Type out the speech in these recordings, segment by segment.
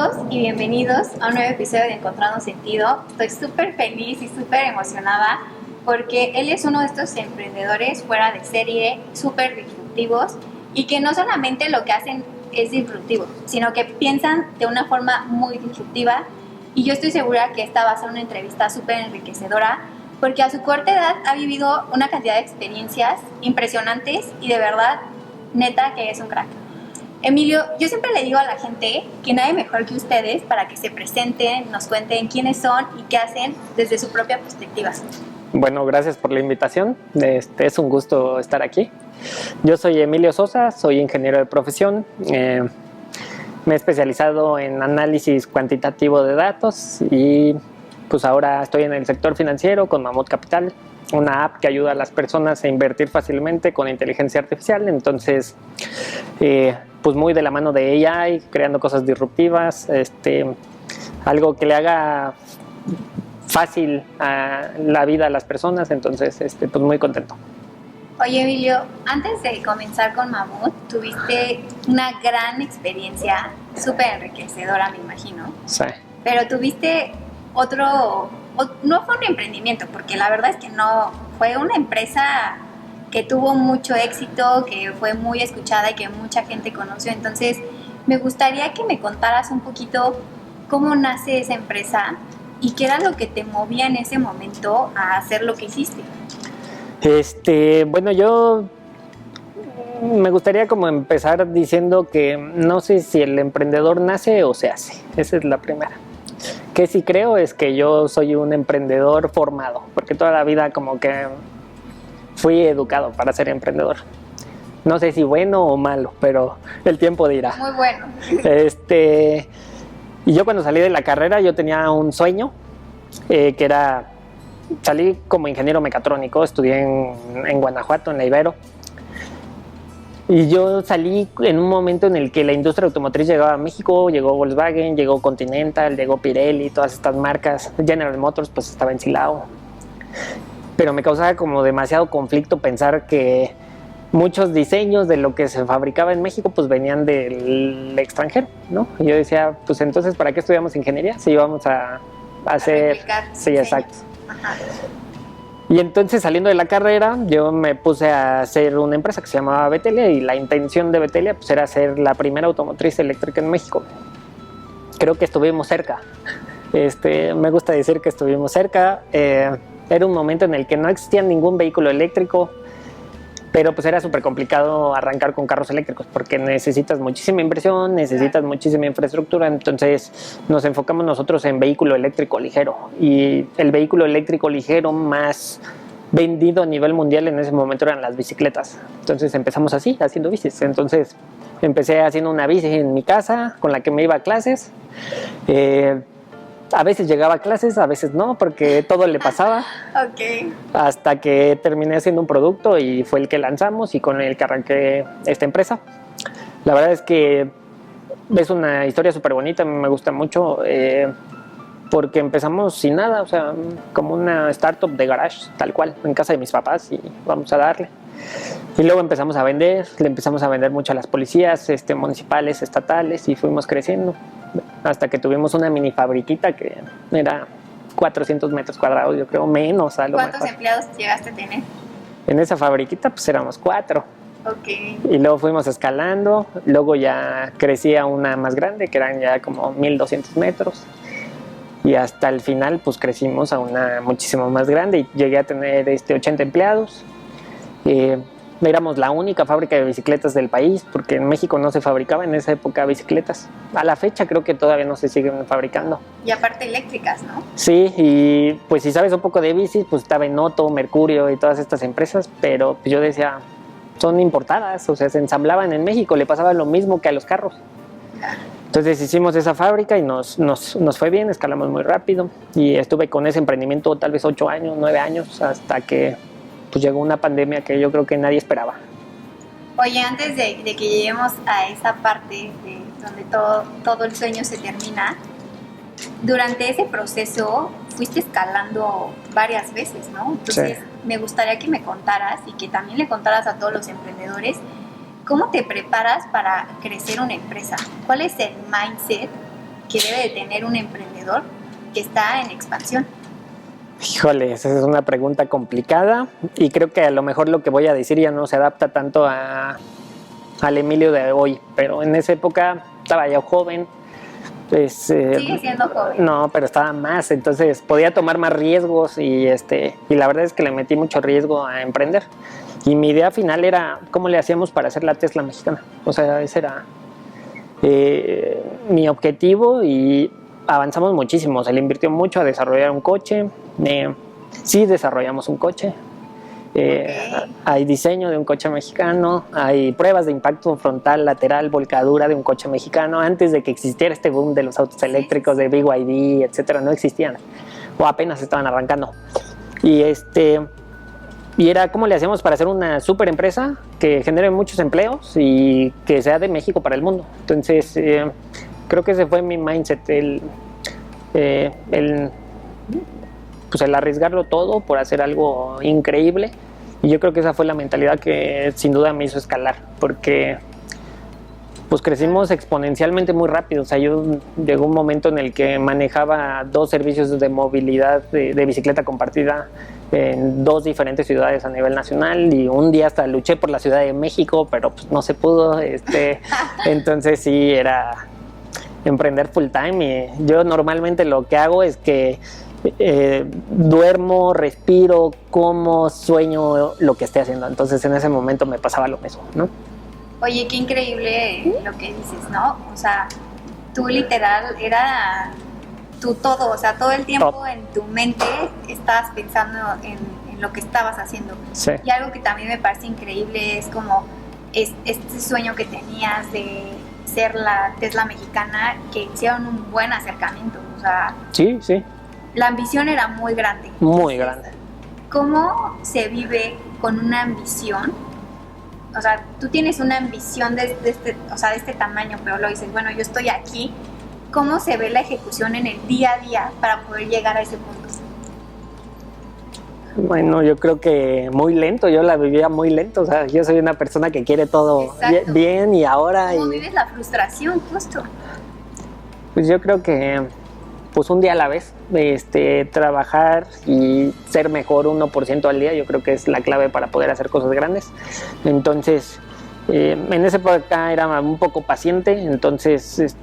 todos y bienvenidos a un nuevo episodio de Encontrando Sentido. Estoy súper feliz y súper emocionada porque él es uno de estos emprendedores fuera de serie, súper disruptivos y que no solamente lo que hacen es disruptivo, sino que piensan de una forma muy disruptiva, y yo estoy segura que esta va a ser una entrevista súper enriquecedora porque a su corta edad ha vivido una cantidad de experiencias impresionantes y de verdad, neta, que es un crack. Emilio, yo siempre le digo a la gente que nadie mejor que ustedes para que se presenten, nos cuenten quiénes son y qué hacen desde su propia perspectiva. Bueno, gracias por la invitación. Es un gusto estar aquí. Yo soy Emilio Sosa, soy ingeniero de profesión. Me he especializado en análisis cuantitativo de datos y pues ahora estoy en el sector financiero con Mamut Capital, una app que ayuda a las personas a invertir fácilmente con inteligencia artificial. Entonces, pues muy de la mano de AI, creando cosas disruptivas, algo que le haga fácil la vida a las personas. Entonces, pues muy contento. Oye, Emilio, antes de comenzar con Mamut, tuviste una gran experiencia, súper enriquecedora, me imagino. Sí. Pero tuviste no fue un emprendimiento, porque la verdad es que no, fue una empresa que tuvo mucho éxito, que fue muy escuchada y que mucha gente conoció. Entonces, me gustaría que me contaras un poquito cómo nace esa empresa y qué era lo que te movía en ese momento a hacer lo que hiciste. Bueno, yo me gustaría como empezar diciendo que no sé si el emprendedor nace o se hace. Esa es la primera. Que sí creo es que yo soy un emprendedor formado, porque toda la vida como que fui educado para ser emprendedor. No sé si bueno o malo, pero el tiempo dirá. Muy bueno. Y yo cuando salí de la carrera yo tenía un sueño, que era, salí como ingeniero mecatrónico, estudié en Guanajuato, en la Ibero. Y yo salí en un momento en el que la industria automotriz llegaba a México, llegó Volkswagen, llegó Continental, llegó Pirelli, todas estas marcas. General Motors pues estaba en Silao. Pero me causaba como demasiado conflicto pensar que muchos diseños de lo que se fabricaba en México pues venían del extranjero, ¿no? Y yo decía, pues entonces ¿para qué estudiamos ingeniería si íbamos a hacer? Sí, exacto. Ajá. Y entonces saliendo de la carrera yo me puse a hacer una empresa que se llamaba Betelia, y la intención de Betelia pues era ser la primera automotriz eléctrica en México. Creo que estuvimos cerca. Me gusta decir que estuvimos cerca. Era un momento en el que no existía ningún vehículo eléctrico, pero pues era súper complicado arrancar con carros eléctricos porque necesitas muchísima inversión, necesitas muchísima infraestructura. Entonces nos enfocamos nosotros en vehículo eléctrico ligero, y el vehículo eléctrico ligero más vendido a nivel mundial en ese momento eran las bicicletas. Entonces empezamos así, haciendo bicis. Entonces empecé haciendo una bici en mi casa con la que me iba a clases. A veces llegaba a clases, a veces no, porque todo le pasaba. Okay. Hasta que terminé haciendo un producto y fue el que lanzamos y con el que arranqué esta empresa. La verdad es que es una historia súper bonita, me gusta mucho, porque empezamos sin nada, o sea, como una startup de garage, tal cual, en casa de mis papás, y vamos a darle. Y luego empezamos a vender, le empezamos a vender mucho a las policías municipales, estatales, y fuimos creciendo hasta que tuvimos una mini fabriquita que era 400 metros cuadrados, yo creo, menos a lo mejor. ¿Cuántos empleados llegaste a tener? En esa fabriquita pues éramos 4. Okay. Y luego fuimos escalando, luego ya crecía una más grande, que eran ya como 1200 metros. Y hasta el final pues crecimos a una muchísimo más grande y llegué a tener 80 empleados. Éramos la única fábrica de bicicletas del país, porque en México no se fabricaba en esa época bicicletas. A la fecha creo que todavía no se siguen fabricando. Y aparte eléctricas, ¿no? Sí, y pues si sabes un poco de bicis, pues estaba en Otto, Mercurio y todas estas empresas, pero pues yo decía, son importadas, o sea, se ensamblaban en México, le pasaba lo mismo que a los carros. Entonces hicimos esa fábrica y nos fue bien, escalamos muy rápido, y estuve con ese emprendimiento tal vez 8 años, 9 años, hasta que pues llegó una pandemia que yo creo que nadie esperaba. Oye, antes de que lleguemos a esa parte de donde todo el sueño se termina, durante ese proceso fuiste escalando varias veces, ¿no? Entonces, sí, me gustaría que me contaras y que también le contaras a todos los emprendedores cómo te preparas para crecer una empresa. ¿Cuál es el mindset que debe de tener un emprendedor que está en expansión? Híjole, esa es una pregunta complicada y creo que a lo mejor lo que voy a decir ya no se adapta tanto al Emilio de hoy, pero en esa época estaba yo joven. Pues, Sigue siendo joven. No, pero estaba más, entonces podía tomar más riesgos y la verdad es que le metí mucho riesgo a emprender. Y mi idea final era cómo le hacíamos para hacer la Tesla mexicana. O sea, ese era mi objetivo y avanzamos muchísimo. Se le invirtió mucho a desarrollar un coche. Sí desarrollamos un coche. Hay diseño de un coche mexicano, hay pruebas de impacto frontal, lateral, volcadura de un coche mexicano. Antes de que existiera este boom de los autos eléctricos, de BYD, etcétera, no existían o apenas estaban arrancando. Y era cómo le hacemos para hacer una super empresa que genere muchos empleos y que sea de México para el mundo. Entonces, creo que ese fue mi mindset, el arriesgarlo todo por hacer algo increíble. Y yo creo que esa fue la mentalidad que sin duda me hizo escalar, porque pues crecimos exponencialmente muy rápido. O sea, llegó un momento en el que manejaba 2 servicios de movilidad de bicicleta compartida en 2 diferentes ciudades a nivel nacional, y un día hasta luché por la Ciudad de México, pero pues no se pudo. Entonces sí, era emprender full time. Y yo normalmente lo que hago es que duermo, respiro, como, sueño lo que esté haciendo. Entonces en ese momento me pasaba lo mismo, ¿no? Oye, qué increíble lo que dices, ¿no? O sea, tú literal era tu todo, o sea, todo el tiempo Todo. en tu mente estabas pensando en lo que estabas haciendo. Sí. Y algo que también me parece increíble es como este sueño que tenías de ser la Tesla mexicana, que hicieron un buen acercamiento. O sea, Sí, sí, la ambición era muy grande. muy grande. ¿Cómo se vive con una ambición? O sea, tú tienes una ambición de este tamaño, pero lo dices, bueno, yo estoy aquí. ¿Cómo se ve la ejecución en el día a día para poder llegar a ese punto? Bueno, yo creo que muy lento, yo la vivía muy lento. O sea, yo soy una persona que quiere todo bien y ahora. ¿Cómo vives la frustración, justo? Pues yo creo que pues un día a la vez, trabajar y ser mejor 1% al día, yo creo que es la clave para poder hacer cosas grandes. Entonces, en esa época era un poco paciente, entonces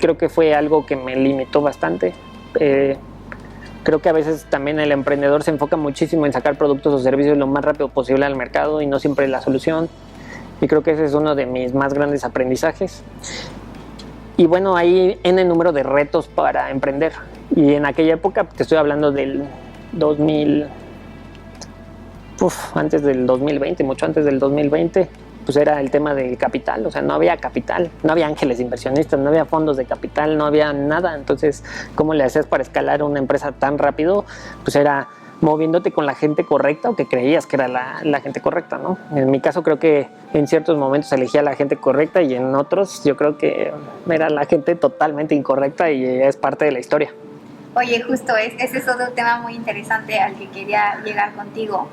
creo que fue algo que me limitó bastante. Creo que a veces también el emprendedor se enfoca muchísimo en sacar productos o servicios lo más rápido posible al mercado y no siempre es la solución. Y creo que ese es uno de mis más grandes aprendizajes. Y bueno, hay N número de retos para emprender. Y en aquella época, te estoy hablando del 2000, antes del 2020, mucho antes del 2020, pues era el tema del capital. O sea, no había capital, no había ángeles inversionistas, no había fondos de capital, no había nada. Entonces, ¿cómo le hacías para escalar una empresa tan rápido? Pues era moviéndote con la gente correcta o que creías que era la gente correcta, ¿no? En mi caso creo que en ciertos momentos elegía a la gente correcta y en otros yo creo que era la gente totalmente incorrecta y es parte de la historia. Oye, justo ese es otro tema muy interesante al que quería llegar contigo,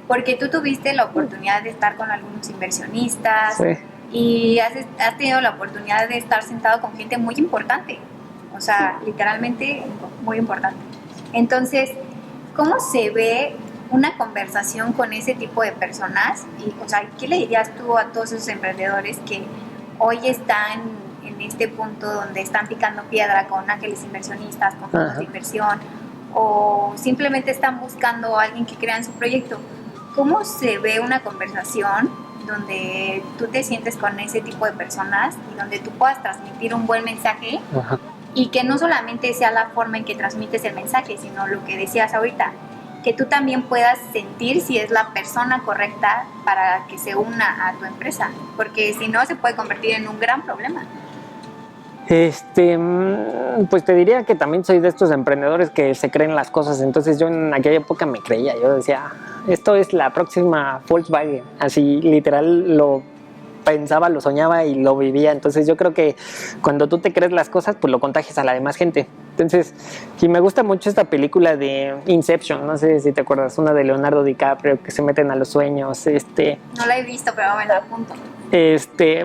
porque tú tuviste la oportunidad de estar con algunos inversionistas. Sí. Y has tenido la oportunidad de estar sentado con gente muy importante, o sea, literalmente muy importante. Entonces, ¿cómo se ve una conversación con ese tipo de personas? Y, o sea, ¿qué le dirías tú a todos esos emprendedores que hoy están en este punto donde están picando piedra con ángeles inversionistas, con fondos de inversión, o simplemente están buscando a alguien que crea en su proyecto? ¿Cómo se ve una conversación donde tú te sientes con ese tipo de personas y donde tú puedas transmitir un buen mensaje? Ajá. Y que no solamente sea la forma en que transmites el mensaje, sino lo que decías ahorita, que tú también puedas sentir si es la persona correcta para que se una a tu empresa, porque si no se puede convertir en un gran problema. Pues te diría que también soy de estos emprendedores que se creen las cosas. Entonces yo en aquella época me creía, yo decía, esto es la próxima Volkswagen, así literal lo pensaba, lo soñaba y lo vivía. Entonces yo creo que cuando tú te crees las cosas, pues lo contagias a la demás gente. Entonces, y me gusta mucho esta película de Inception, no sé si te acuerdas, una de Leonardo DiCaprio, que se meten a los sueños. No la he visto, pero me la apunto.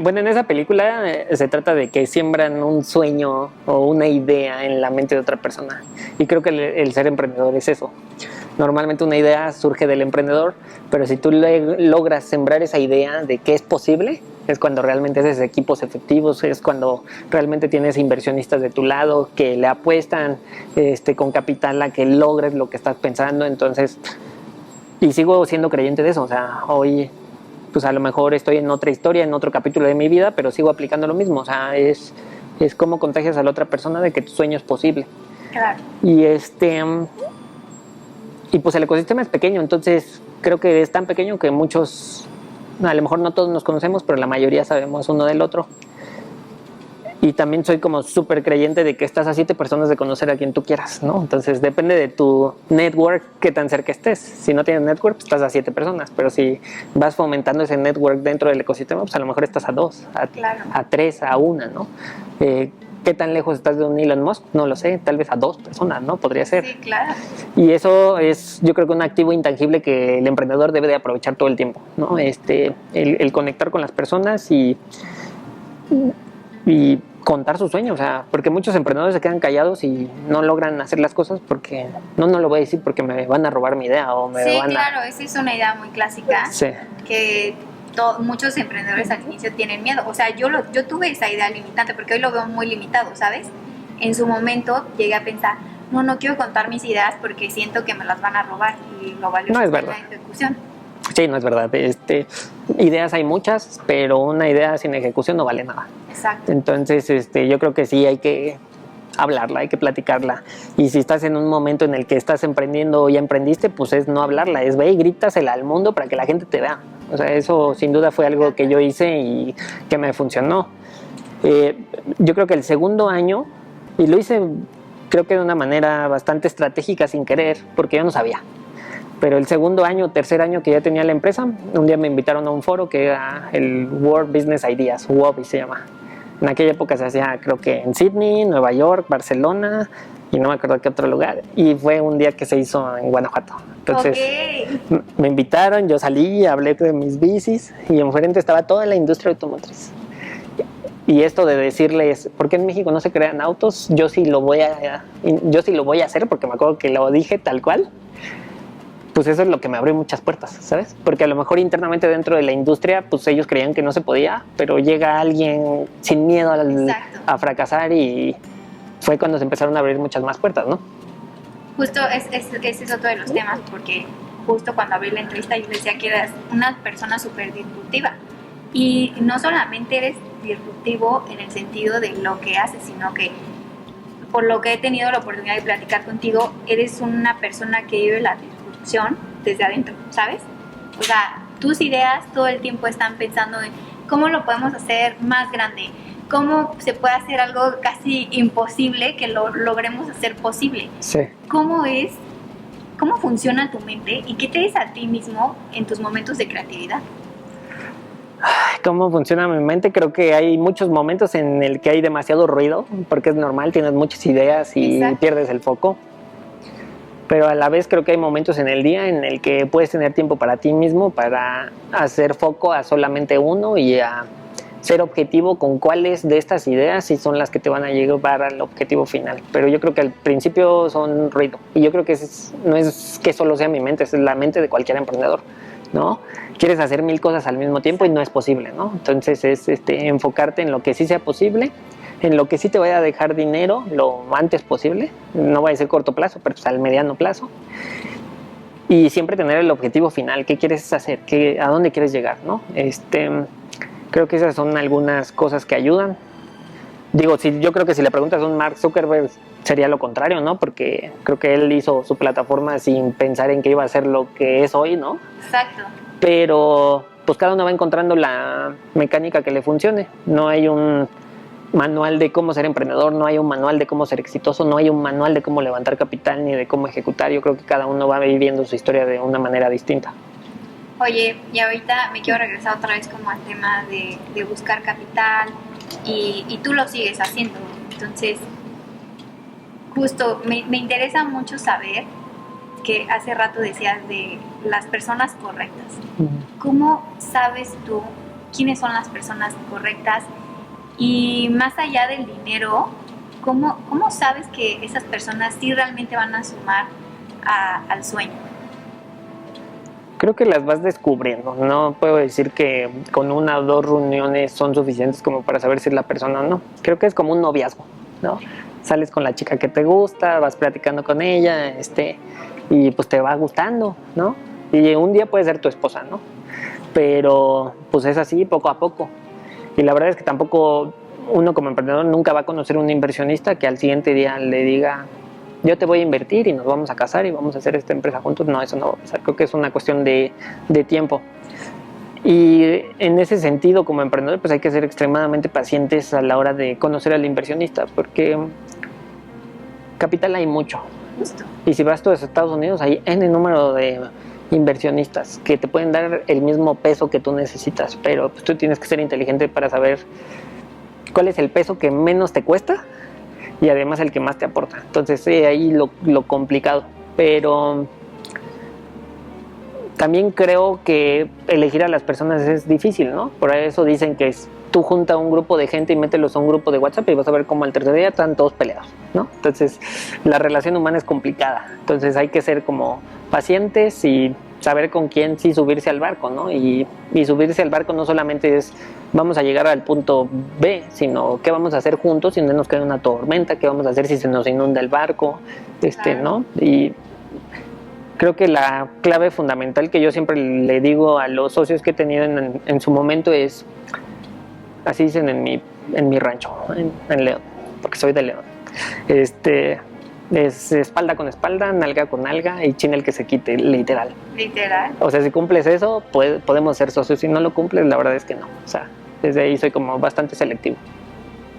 Bueno, en esa película se trata de que siembran un sueño o una idea en la mente de otra persona. Y creo que el ser emprendedor es eso. Normalmente una idea surge del emprendedor, pero si tú logras sembrar esa idea de que es posible, es cuando realmente haces equipos efectivos, es cuando realmente tienes inversionistas de tu lado que le apuestan con capital a que logres lo que estás pensando. Entonces, y sigo siendo creyente de eso. O sea, hoy pues a lo mejor estoy en otra historia, en otro capítulo de mi vida, pero sigo aplicando lo mismo. O sea, es cómo contagias a la otra persona de que tu sueño es posible. Claro. Y pues el ecosistema es pequeño, entonces creo que es tan pequeño que muchos, a lo mejor no todos nos conocemos, pero la mayoría sabemos uno del otro. Y también soy como súper creyente de que estás a 7 personas de conocer a quien tú quieras, ¿no? Entonces depende de tu network, qué tan cerca estés. Si no tienes network, pues estás a 7 personas, pero si vas fomentando ese network dentro del ecosistema, pues a lo mejor estás a 2, a 3, a 1, ¿no? ¿Qué tan lejos estás de un Elon Musk? No lo sé, tal vez a 2 personas, ¿no? Podría ser. Sí, claro. Y eso es, yo creo que un activo intangible que el emprendedor debe de aprovechar todo el tiempo, ¿no? El conectar con las personas y contar sus sueños, o sea, porque muchos emprendedores se quedan callados y no logran hacer las cosas porque no lo voy a decir porque me van a robar mi idea o me van a... Sí, claro, esa es una idea muy clásica. Sí. Que muchos emprendedores al inicio tienen miedo. O sea, yo tuve esa idea limitante porque hoy lo veo muy limitado, ¿sabes? En su momento llegué a pensar, no quiero contar mis ideas porque siento que me las van a robar y lo valioso no es la ejecución. Sí, no es verdad. Ideas hay muchas, pero una idea sin ejecución no vale nada. Exacto. Entonces, yo creo que sí hay que hablarla, hay que platicarla. Y si estás en un momento en el que estás emprendiendo o ya emprendiste, pues es no hablarla, es ve y grítasela al mundo para que la gente te vea. O sea, eso sin duda fue algo que yo hice y que me funcionó. Yo creo que el segundo año, y lo hice creo que de una manera bastante estratégica sin querer, porque yo no sabía. Pero el segundo año, tercer año que ya tenía la empresa, un día me invitaron a un foro que era el World Business Ideas, WOBI se llama. En aquella época se hacía creo que en Sydney, Nueva York, Barcelona y no me acuerdo qué otro lugar. Y fue un día que se hizo en Guanajuato. Entonces me invitaron, yo salí, hablé de mis bicis y enfrente estaba toda la industria automotriz. Y esto de decirles, ¿por qué en México no se crean autos? Yo sí lo voy a hacer porque me acuerdo que lo dije tal cual. Pues eso es lo que me abrió muchas puertas, ¿sabes? Porque a lo mejor internamente dentro de la industria, pues ellos creían que no se podía, pero llega alguien sin miedo a fracasar y fue cuando se empezaron a abrir muchas más puertas, ¿no? Justo ese es otro de los temas, porque justo cuando abrí la entrevista yo decía que eras una persona súper disruptiva. Y no solamente eres disruptivo en el sentido de lo que haces, sino que por lo que he tenido la oportunidad de platicar contigo, eres una persona que vive la disrupción desde adentro, ¿sabes? O sea, tus ideas todo el tiempo están pensando en cómo lo podemos hacer más grande, cómo se puede hacer algo casi imposible que lo logremos hacer posible. Sí. ¿Cómo funciona tu mente y qué te dices a ti mismo en tus momentos de creatividad? ¿Cómo funciona mi mente? Creo que hay muchos momentos en el que hay demasiado ruido, porque es normal, tienes muchas ideas y Exacto. pierdes el foco. Pero a la vez creo que hay momentos en el día en el que puedes tener tiempo para ti mismo, para hacer foco a solamente uno y a ser objetivo con cuáles de estas ideas sí son las que te van a llevar al objetivo final. Pero yo creo que al principio son ruido. Y yo creo que no es que solo sea mi mente, es la mente de cualquier emprendedor, ¿no? Quieres hacer 1000 cosas al mismo tiempo y no es posible, ¿no? Entonces es enfocarte en lo que sí sea posible, en lo que sí te vaya a dejar dinero lo antes posible, no vaya a ser corto plazo, pero pues al mediano plazo. Y siempre tener el objetivo final, qué quieres hacer, a dónde quieres llegar, ¿no? Creo que esas son algunas cosas que ayudan. Digo, yo creo que si le preguntas a un Mark Zuckerberg sería lo contrario, ¿no? Porque creo que él hizo su plataforma sin pensar en que iba a ser lo que es hoy, ¿no? Exacto. Pero pues cada uno va encontrando la mecánica que le funcione. No hay un manual de cómo ser emprendedor, no hay un manual de cómo ser exitoso, no hay un manual de cómo levantar capital ni de cómo ejecutar. Yo creo que cada uno va viviendo su historia de una manera distinta. Oye, y ahorita me quiero regresar otra vez como al tema de buscar capital y tú lo sigues haciendo. Entonces, justo me interesa mucho saber que hace rato decías de las personas correctas. ¿Cómo sabes tú quiénes son las personas correctas? Y más allá del dinero, ¿cómo sabes que esas personas sí realmente van a sumar al sueño? Creo que las vas descubriendo. No puedo decir que con una o dos reuniones son suficientes como para saber si es la persona o no. Creo que es como un noviazgo, ¿no? Sales con la chica que te gusta, vas platicando con ella, y pues te va gustando, ¿no? Y un día puede ser tu esposa, ¿no? Pero pues es así, poco a poco. Y la verdad es que tampoco uno como emprendedor nunca va a conocer un inversionista que al siguiente día le diga, yo te voy a invertir y nos vamos a casar y vamos a hacer esta empresa juntos. No, eso no va a pasar. Creo que es una cuestión de tiempo. Y en ese sentido, como emprendedor, pues hay que ser extremadamente pacientes a la hora de conocer al inversionista, porque capital hay mucho. Justo. Y si vas tú a Estados Unidos, hay N número de inversionistas que te pueden dar el mismo peso que tú necesitas, pero pues tú tienes que ser inteligente para saber cuál es el peso que menos te cuesta y además el que más te aporta. Entonces ahí lo complicado, pero también creo que elegir a las personas es difícil, ¿no? Por eso dicen que tú junta un grupo de gente y mételos a un grupo de WhatsApp y vas a ver cómo al tercer día están todos peleados, ¿no? Entonces la relación humana es complicada, entonces hay que ser como pacientes y saber con quién sí subirse al barco, ¿no? Y subirse al barco no solamente es vamos a llegar al punto B, sino qué vamos a hacer juntos si no nos cae una tormenta, qué vamos a hacer si se nos inunda el barco, Claro. ¿no? Y creo que la clave fundamental que yo siempre le digo a los socios que he tenido en su momento es, así dicen en mi rancho, en León, porque soy de León, es espalda con espalda, nalga con nalga y chin el que se quite, literal. Literal. O sea, si cumples eso, podemos ser socios. Si no lo cumples, la verdad es que no. O sea, desde ahí soy como bastante selectivo.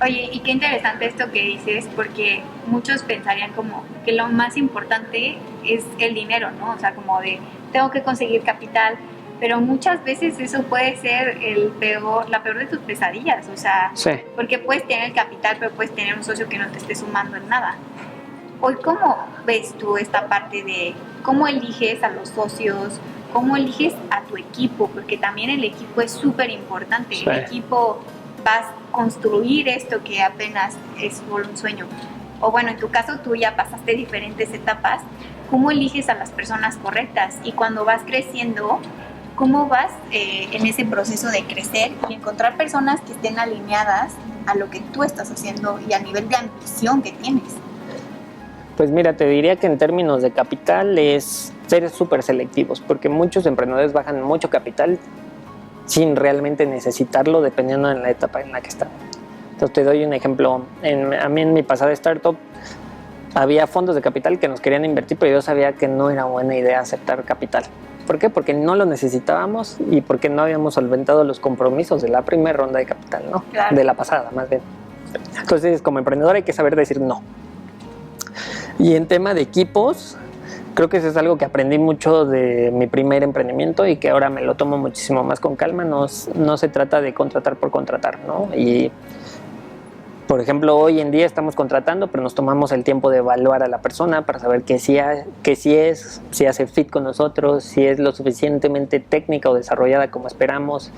Oye, y qué interesante esto que dices, porque muchos pensarían como que lo más importante es el dinero, ¿no? O sea, como de, tengo que conseguir capital, pero muchas veces eso puede ser la peor de tus pesadillas, o sea, Sí. porque puedes tener el capital, pero puedes tener un socio que no te esté sumando en nada. Hoy, ¿cómo ves tú esta parte de cómo eliges a los socios, cómo eliges a tu equipo? Porque también el equipo es súper importante, Sí. el equipo vas a construir esto que apenas es por un sueño. O bueno, en tu caso tú ya pasaste diferentes etapas. ¿Cómo eliges a las personas correctas? Y cuando vas creciendo, ¿cómo vas en ese proceso de crecer y encontrar personas que estén alineadas a lo que tú estás haciendo y al nivel de ambición que tienes? Pues mira, te diría que en términos de capital es ser súper selectivos, porque muchos emprendedores bajan mucho capital sin realmente necesitarlo, dependiendo de la etapa en la que están. Entonces te doy un ejemplo. A mí en mi pasada startup había fondos de capital que nos querían invertir, pero yo sabía que no era buena idea aceptar capital. ¿Por qué? Porque no lo necesitábamos y porque no habíamos solventado los compromisos de la primera ronda de capital, ¿no? Claro. De la pasada, más bien. Entonces, como emprendedor hay que saber decir no. Y en tema de equipos, creo que eso es algo que aprendí mucho de mi primer emprendimiento y que ahora me lo tomo muchísimo más con calma. No se trata de contratar por contratar, ¿no? Y, por ejemplo, hoy en día estamos contratando, pero nos tomamos el tiempo de evaluar a la persona para saber si hace fit con nosotros, si es lo suficientemente técnica o desarrollada como esperamos.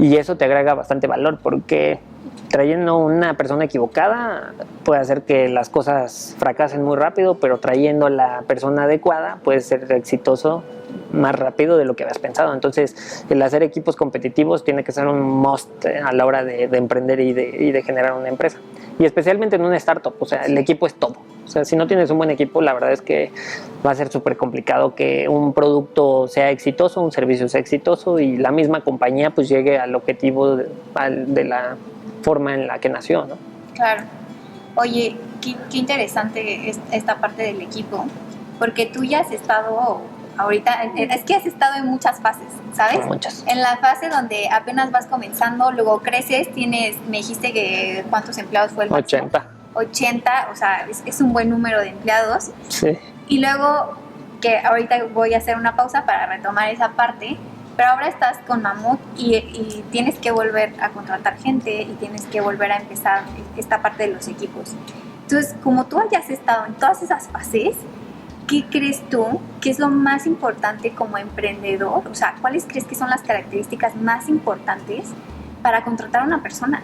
Y eso te agrega bastante valor, porque trayendo una persona equivocada puede hacer que las cosas fracasen muy rápido, pero trayendo a la persona adecuada puede ser exitoso más rápido de lo que habías pensado. Entonces, el hacer equipos competitivos tiene que ser un must a la hora de emprender y de generar una empresa. Y especialmente en una startup, o sea, el equipo es todo. O sea, si no tienes un buen equipo, la verdad es que va a ser súper complicado que un producto sea exitoso, un servicio sea exitoso y la misma compañía pues llegue al objetivo de la forma en la que nació, ¿no? Claro. Oye, qué interesante es esta parte del equipo, porque tú ya has estado ahorita, es que has estado en muchas fases, ¿sabes? Muchas. En la fase donde apenas vas comenzando, luego creces, me dijiste que ¿cuántos empleados fue el máximo? 80. 80, o sea, es un buen número de empleados. Sí. Y luego que ahorita voy a hacer una pausa para retomar esa parte, pero ahora estás con Mamut y tienes que volver a contratar gente y tienes que volver a empezar esta parte de los equipos. Entonces, como tú hayas estado en todas esas fases, ¿qué crees tú que es lo más importante como emprendedor? O sea, ¿cuáles crees que son las características más importantes para contratar a una persona?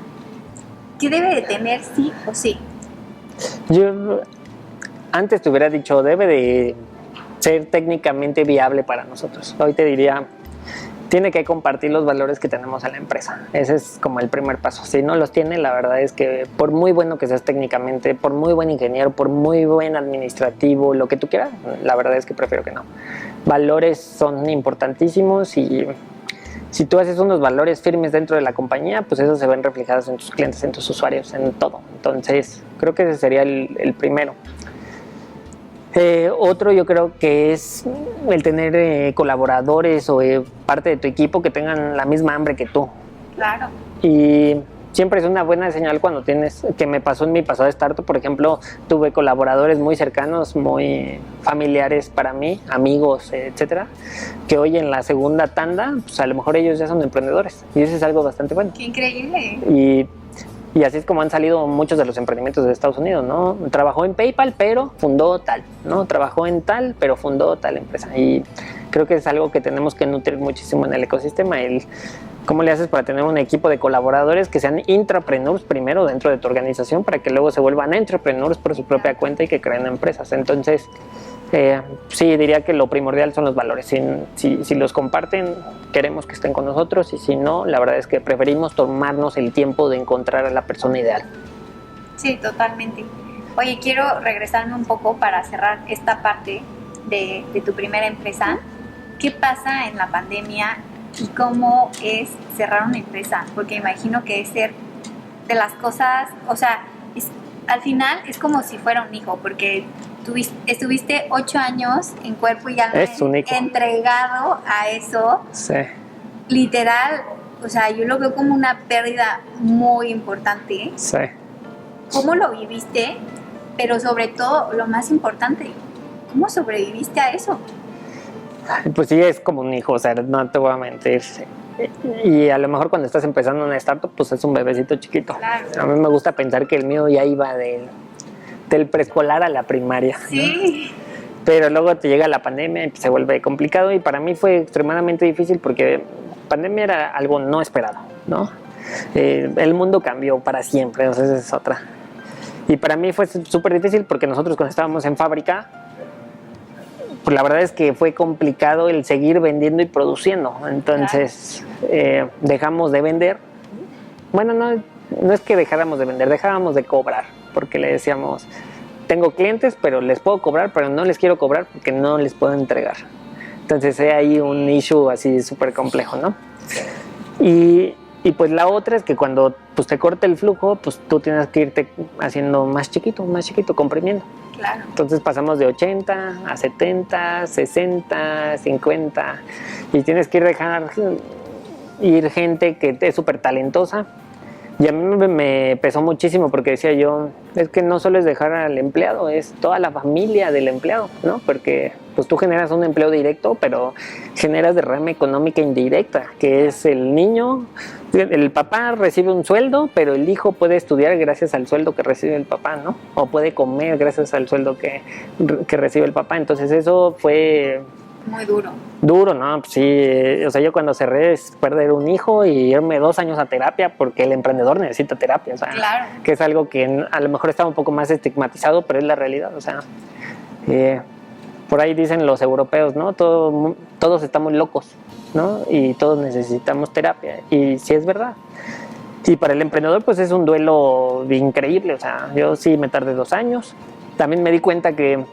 ¿Qué debe de tener sí o sí? Yo antes te hubiera dicho, debe de ser técnicamente viable para nosotros. Hoy te diría, tiene que compartir los valores que tenemos en la empresa. Ese es como el primer paso. Si no los tiene, la verdad es que por muy bueno que seas técnicamente, por muy buen ingeniero, por muy buen administrativo, lo que tú quieras, la verdad es que prefiero que no. Valores son importantísimos y si tú haces unos valores firmes dentro de la compañía, pues esos se ven reflejados en tus clientes, en tus usuarios, en todo. Entonces, creo que ese sería el primero. Otro yo creo que es el tener colaboradores o parte de tu equipo que tengan la misma hambre que tú. Claro. Y siempre es una buena señal cuando tienes, que me pasó en mi pasado startup, por ejemplo, tuve colaboradores muy cercanos, muy familiares para mí, amigos, etcétera, que hoy en la segunda tanda, pues a lo mejor ellos ya son emprendedores y eso es algo bastante bueno. ¡Qué increíble! Y así es como han salido muchos de los emprendimientos de Estados Unidos, ¿no? Trabajó en PayPal, pero fundó tal, ¿no? Trabajó en tal, pero fundó tal empresa. Y creo que es algo que tenemos que nutrir muchísimo en el ecosistema. ¿Cómo le haces para tener un equipo de colaboradores que sean intrapreneurs primero dentro de tu organización para que luego se vuelvan entrepreneurs por su propia cuenta y que creen empresas? Entonces, sí, diría que lo primordial son los valores. Si los comparten, queremos que estén con nosotros y si no, la verdad es que preferimos tomarnos el tiempo de encontrar a la persona ideal. Sí, totalmente. Oye, quiero regresarme un poco para cerrar esta parte de tu primera empresa. ¿Qué pasa en la pandemia y cómo es cerrar una empresa? Porque imagino que es ser de las cosas, o sea, al final es como si fuera un hijo, porque estuviste 8 años en cuerpo y alma entregado a eso. Sí. Literal, o sea, yo lo veo como una pérdida muy importante. Sí. ¿Cómo lo viviste? Pero sobre todo, lo más importante, ¿cómo sobreviviste a eso? Pues sí, es como un hijo, o sea, no te voy a mentir. Y a lo mejor cuando estás empezando una startup, pues es un bebecito chiquito. Claro. A mí me gusta pensar que el mío ya iba del preescolar a la primaria. Sí. ¿No? Pero luego te llega la pandemia y se vuelve complicado y para mí fue extremadamente difícil porque pandemia era algo no esperado, ¿no? El mundo cambió para siempre, o sea, esa es otra. Y para mí fue súper difícil porque nosotros cuando estábamos en fábrica, pues la verdad es que fue complicado el seguir vendiendo y produciendo. Entonces, dejamos de vender. Bueno, no es que dejáramos de vender, dejábamos de cobrar porque le decíamos, tengo clientes, pero les puedo cobrar, pero no les quiero cobrar porque no les puedo entregar. Entonces hay ahí un issue así súper complejo, ¿no? Y pues la otra es que cuando pues, te corta el flujo, pues tú tienes que irte haciendo más chiquito, comprimiendo. Claro. Entonces pasamos de 80 a 70, 60, 50 y tienes que dejar ir gente que es súper talentosa. Y a mí me pesó muchísimo porque decía yo, es que no solo es dejar al empleado, es toda la familia del empleado, ¿no? Porque pues tú generas un empleo directo, pero generas derrama económica indirecta, que es el niño, el papá recibe un sueldo, pero el hijo puede estudiar gracias al sueldo que recibe el papá, ¿no? O puede comer gracias al sueldo que recibe el papá. Entonces eso fue... Muy duro. Duro, ¿no? Sí, o sea, yo cuando cerré es perder un hijo y irme 2 años a terapia porque el emprendedor necesita terapia, o sea, claro. Que es algo que a lo mejor está un poco más estigmatizado, pero es la realidad, o sea, por ahí dicen los europeos, ¿no? Todos estamos locos, ¿no? Y todos necesitamos terapia, y sí es verdad. Y para el emprendedor, pues es un duelo increíble, o sea, yo sí me tardé 2 años, también me di cuenta que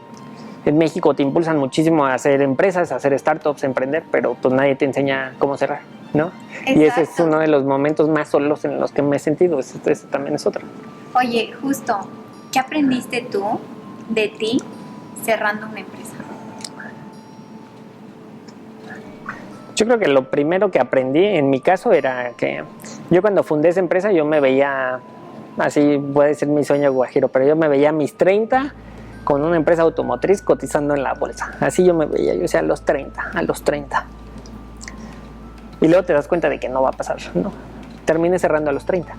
en México te impulsan muchísimo a hacer empresas, a hacer startups, a emprender, pero pues nadie te enseña cómo cerrar, ¿no? Exacto. Y ese es uno de los momentos más solos en los que me he sentido, ese también es otro. Oye, justo, ¿qué aprendiste tú de ti cerrando una empresa? Yo creo que lo primero que aprendí en mi caso era que yo cuando fundé esa empresa yo me veía, así puede ser mi sueño guajiro, pero yo me veía a mis 30 con una empresa automotriz cotizando en la bolsa. Así yo me veía, yo decía a los 30. Y luego te das cuenta de que no va a pasar, ¿no? Terminé cerrando a los 30.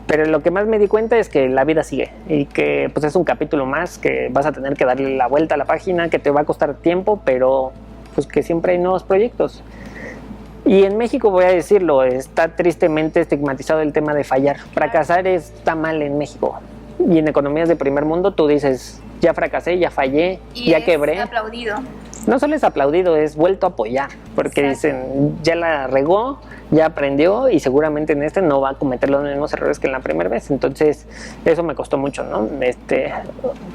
Pero lo que más me di cuenta es que la vida sigue y que pues es un capítulo más, que vas a tener que darle la vuelta a la página, que te va a costar tiempo, pero pues que siempre hay nuevos proyectos. Y en México, voy a decirlo, está tristemente estigmatizado el tema de fallar. Fracasar está mal en México. Y en economías de primer mundo tú dices, ya fracasé, ya fallé, y ya es quebré. Aplaudido. No solo es aplaudido, es vuelto a apoyar, porque Exacto. dicen, ya la regó, ya aprendió y seguramente en este no va a cometer los mismos errores que en la primera vez. Entonces, eso me costó mucho, ¿no?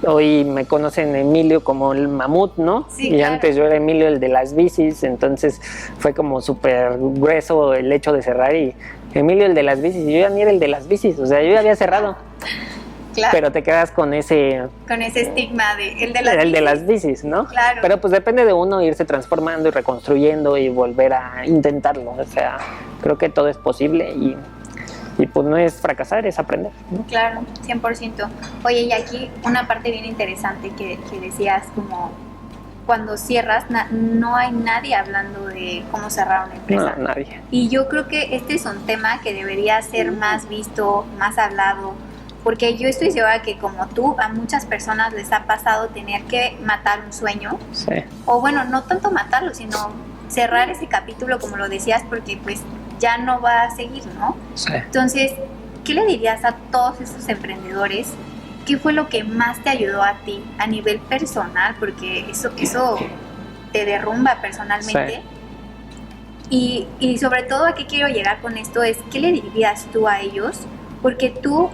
Hoy me conocen Emilio como el mamut, ¿no? Sí, y claro. antes yo era Emilio el de las bicis, entonces fue como súper grueso el hecho de cerrar y Emilio el de las bicis, y yo ya ni era el de las bicis, o sea, yo ya había cerrado. Claro. Pero te quedas con ese estigma de el de las bicis, ¿no? Claro. Pero pues depende de uno irse transformando y reconstruyendo y volver a intentarlo. O sea, creo que todo es posible y pues no es fracasar, es aprender, ¿no? Claro, 100%. Oye, y aquí una parte bien interesante que decías, como cuando cierras, no hay nadie hablando de cómo cerrar una empresa. No, nadie. Y yo creo que este es un tema que debería ser más visto, más hablado, porque yo estoy segura que como tú, a muchas personas les ha pasado tener que matar un sueño, Sí. o bueno, no tanto matarlo, sino cerrar ese capítulo, como lo decías, porque pues ya no va a seguir, ¿no? Sí. Entonces, ¿qué le dirías a todos estos emprendedores? ¿Qué fue lo que más te ayudó a ti a nivel personal? Porque eso te derrumba personalmente. Sí. Y sobre todo, ¿a qué quiero llegar con esto? Es, ¿qué le dirías tú a ellos? Porque tú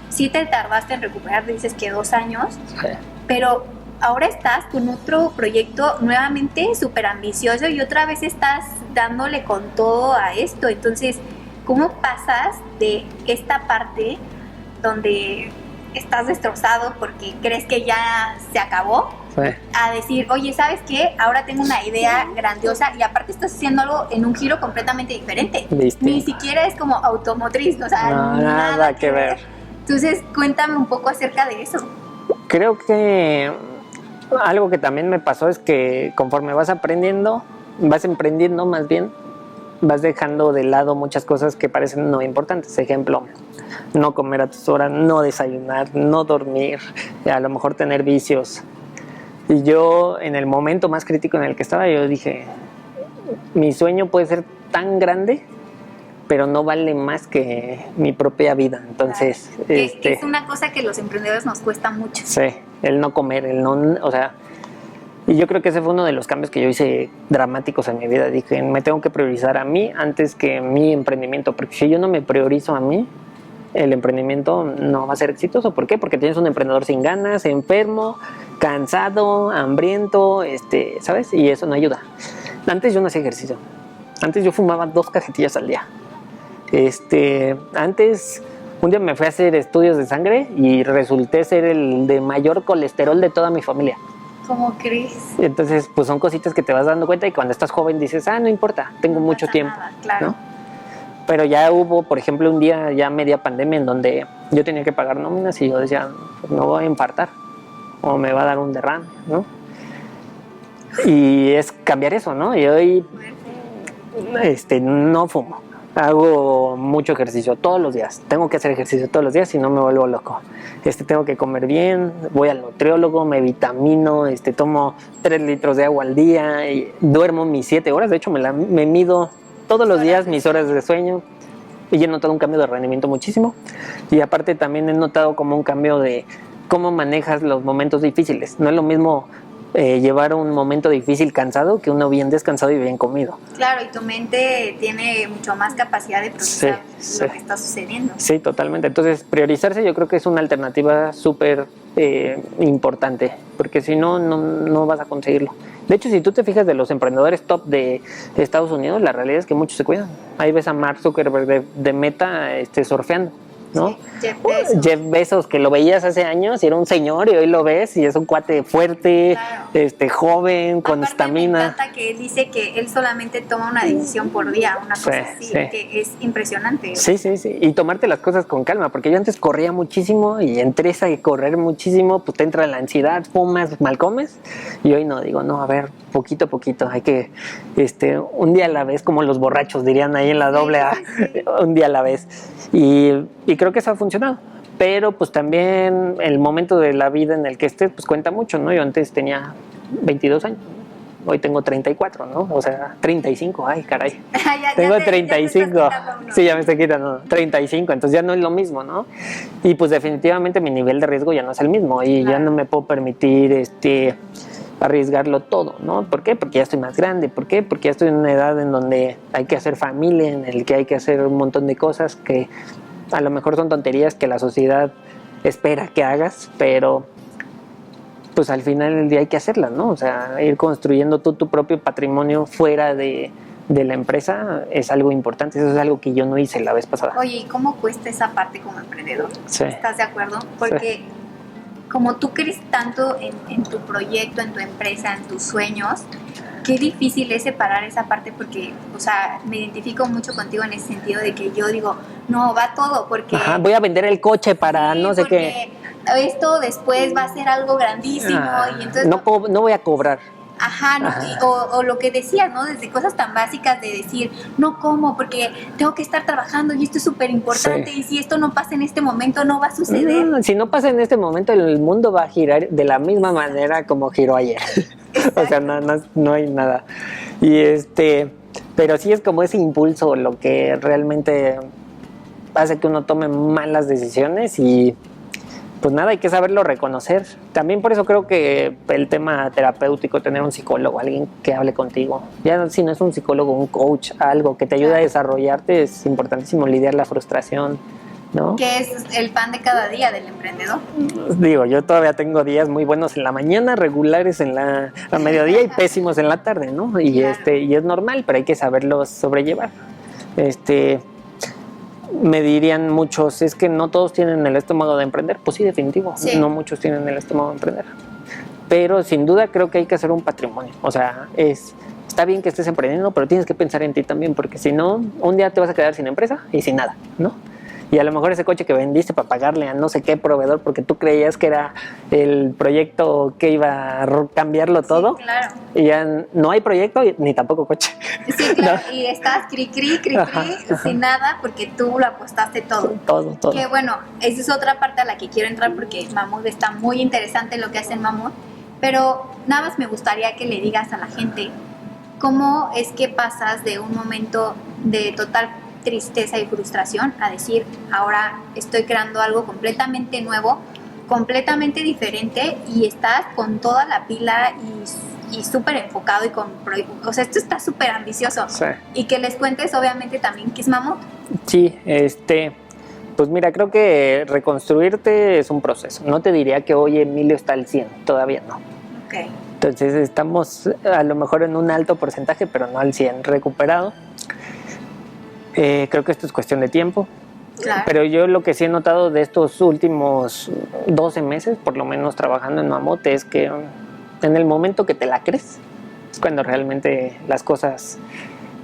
sí te tardaste en recuperar, dices que 2 años, Sí. pero ahora estás con otro proyecto nuevamente súper ambicioso y otra vez estás dándole con todo a esto. Entonces, ¿cómo pasas de esta parte donde estás destrozado porque crees que ya se acabó, Sí. a decir, oye, ¿sabes qué? Ahora tengo una idea grandiosa y aparte estás haciendo algo en un giro completamente diferente? Distinto. Ni siquiera es como automotriz, o sea, No, nada que ver. Entonces, cuéntame un poco acerca de eso. Creo que algo que también me pasó es que conforme vas emprendiendo más bien, vas dejando de lado muchas cosas que parecen no importantes. Ejemplo, no comer a tus horas, no desayunar, no dormir, a lo mejor tener vicios. Y yo, en el momento más crítico en el que estaba, yo dije, mi sueño puede ser tan grande, pero no vale más que mi propia vida. Entonces, claro. Es una cosa que los emprendedores nos cuesta mucho. Sí, el no comer, el no, o sea, y yo creo que ese fue uno de los cambios que yo hice dramáticos en mi vida. Dije, me tengo que priorizar a mí antes que mi emprendimiento, porque si yo no me priorizo a mí, el emprendimiento no va a ser exitoso. ¿Por qué? Porque tienes un emprendedor sin ganas, enfermo, cansado, hambriento, ¿sabes? Y eso no ayuda. Antes yo no hacía ejercicio. Antes yo fumaba 2 cajetillas al día. Antes, un día me fui a hacer estudios de sangre y resulté ser el de mayor colesterol de toda mi familia. ¿Cómo crees? Entonces, pues son cositas que te vas dando cuenta y cuando estás joven dices, no importa, tengo No mucho pasa tiempo, nada, claro. ¿no? Pero ya hubo, por ejemplo, un día ya media pandemia en donde yo tenía que pagar nóminas y yo decía, pues me voy a infartar o me va a dar un derrame, ¿no? Y es cambiar eso, ¿no? Y hoy no fumo. Hago mucho ejercicio todos los días. Tengo que hacer ejercicio todos los días, si no me vuelvo loco. Tengo que comer bien, voy al nutriólogo, me vitamino, tomo 3 litros de agua al día, y duermo mis 7 horas. De hecho, me mido todos los días mis horas de sueño y he notado un cambio de rendimiento muchísimo. Y aparte también he notado como un cambio de cómo manejas los momentos difíciles. No es lo mismo llevar un momento difícil cansado que uno bien descansado y bien comido. Claro, y tu mente tiene mucho más capacidad de procesar Sí. lo que está sucediendo. Sí, totalmente. Entonces, priorizarse yo creo que es una alternativa súper importante, porque si no, no vas a conseguirlo. De hecho, si tú te fijas de los emprendedores top de Estados Unidos, la realidad es que muchos se cuidan. Ahí ves a Mark Zuckerberg de Meta surfeando. ¿no? Sí, Jeff Bezos. Jeff Bezos, que lo veías hace años y era un señor y hoy lo ves y es un cuate fuerte, Claro. Joven, con Aparte, me estamina. encanta que él dice que él solamente toma una decisión por día, una cosa así, Sí. que es impresionante. Sí. Y tomarte las cosas con calma, porque yo antes corría muchísimo y entre esa y correr muchísimo, pues te entra la ansiedad, fumas, mal comes. Y hoy no, digo, no, a ver, poquito a poquito, hay que, un día a la vez, como los borrachos dirían ahí en la doble A, Sí. un día a la vez. Y creo que eso ha funcionado. Pero pues también el momento de la vida en el que estés, pues cuenta mucho, ¿no? Yo antes tenía 22 años. Hoy tengo 34, ¿no? O sea, 35, ay, caray. Tengo 35. Sí, ya me estoy quitando 35, entonces ya no es lo mismo, ¿no? Y pues definitivamente mi nivel de riesgo ya no es el mismo y ya no me puedo permitir arriesgarlo todo, ¿no? ¿Por qué? Porque ya estoy más grande. ¿Por qué? Porque ya estoy en una edad en donde hay que hacer familia, en el que hay que hacer un montón de cosas que a lo mejor son tonterías que la sociedad espera que hagas, pero pues al final del día hay que hacerlas, ¿no? O sea, ir construyendo tú tu propio patrimonio fuera de la empresa es algo importante. Eso es algo que yo no hice la vez pasada. Oye, ¿y cómo cuesta esa parte como emprendedor? Sí. ¿Estás de acuerdo? Porque como tú crees tanto en tu proyecto, en tu empresa, en tus sueños, qué difícil es separar esa parte porque, o sea, me identifico mucho contigo en ese sentido de que yo digo, no, va todo porque... Ajá, voy a vender el coche para no sé qué. Esto después va a ser algo grandísimo y entonces... No voy a cobrar. Ajá, ¿no? O lo que decía, ¿no? Desde cosas tan básicas de decir, no como, porque tengo que estar trabajando y esto es súper importante y si esto no pasa en este momento no va a suceder. Si no pasa en este momento, el mundo va a girar de la misma manera como giró ayer. O sea, no hay nada. Pero sí es como ese impulso lo que realmente hace que uno tome malas decisiones y pues nada, hay que saberlo reconocer. También por eso creo que el tema terapéutico, tener un psicólogo, alguien que hable contigo, ya si no es un psicólogo, un coach, algo que te ayude a desarrollarte, es importantísimo, lidiar la frustración, ¿no? Que es el pan de cada día del emprendedor. Digo, yo todavía tengo días muy buenos en la mañana, regulares a mediodía y pésimos en la tarde, ¿no? Y, claro. Y es normal, pero hay que saberlos sobrellevar. Me dirían muchos, es que no todos tienen el estómago de emprender. Pues sí, definitivo, no muchos tienen el estómago de emprender. Pero sin duda creo que hay que hacer un patrimonio. O sea, está bien que estés emprendiendo, pero tienes que pensar en ti también, porque si no, un día te vas a quedar sin empresa y sin nada, ¿no? Y a lo mejor ese coche que vendiste para pagarle a no sé qué proveedor porque tú creías que era el proyecto que iba a cambiarlo todo. Sí, claro. Y ya no hay proyecto ni tampoco coche. Sí, claro. ¿No? Y estás cri, sin nada porque tú lo apostaste todo. Todo. Que bueno, esa es otra parte a la que quiero entrar porque Mamut está muy interesante lo que hace en Mamut. Pero nada más me gustaría que le digas a la gente cómo es que pasas de un momento de total tristeza y frustración a decir, ahora estoy creando algo completamente nuevo, completamente diferente y estás con toda la pila y súper enfocado y o sea, esto está súper ambicioso. Sí. Y que les cuentes obviamente también qué es Mamut. Sí, pues mira, creo que reconstruirte es un proceso. No te diría que hoy Emilio está al 100, todavía no. Okay. Entonces estamos a lo mejor en un alto porcentaje, pero no al 100 recuperado. Creo que esto es cuestión de tiempo. Claro. Pero yo lo que sí he notado de estos últimos 12 meses, por lo menos trabajando en Mamut, es que en el momento que te la crees, es cuando realmente las cosas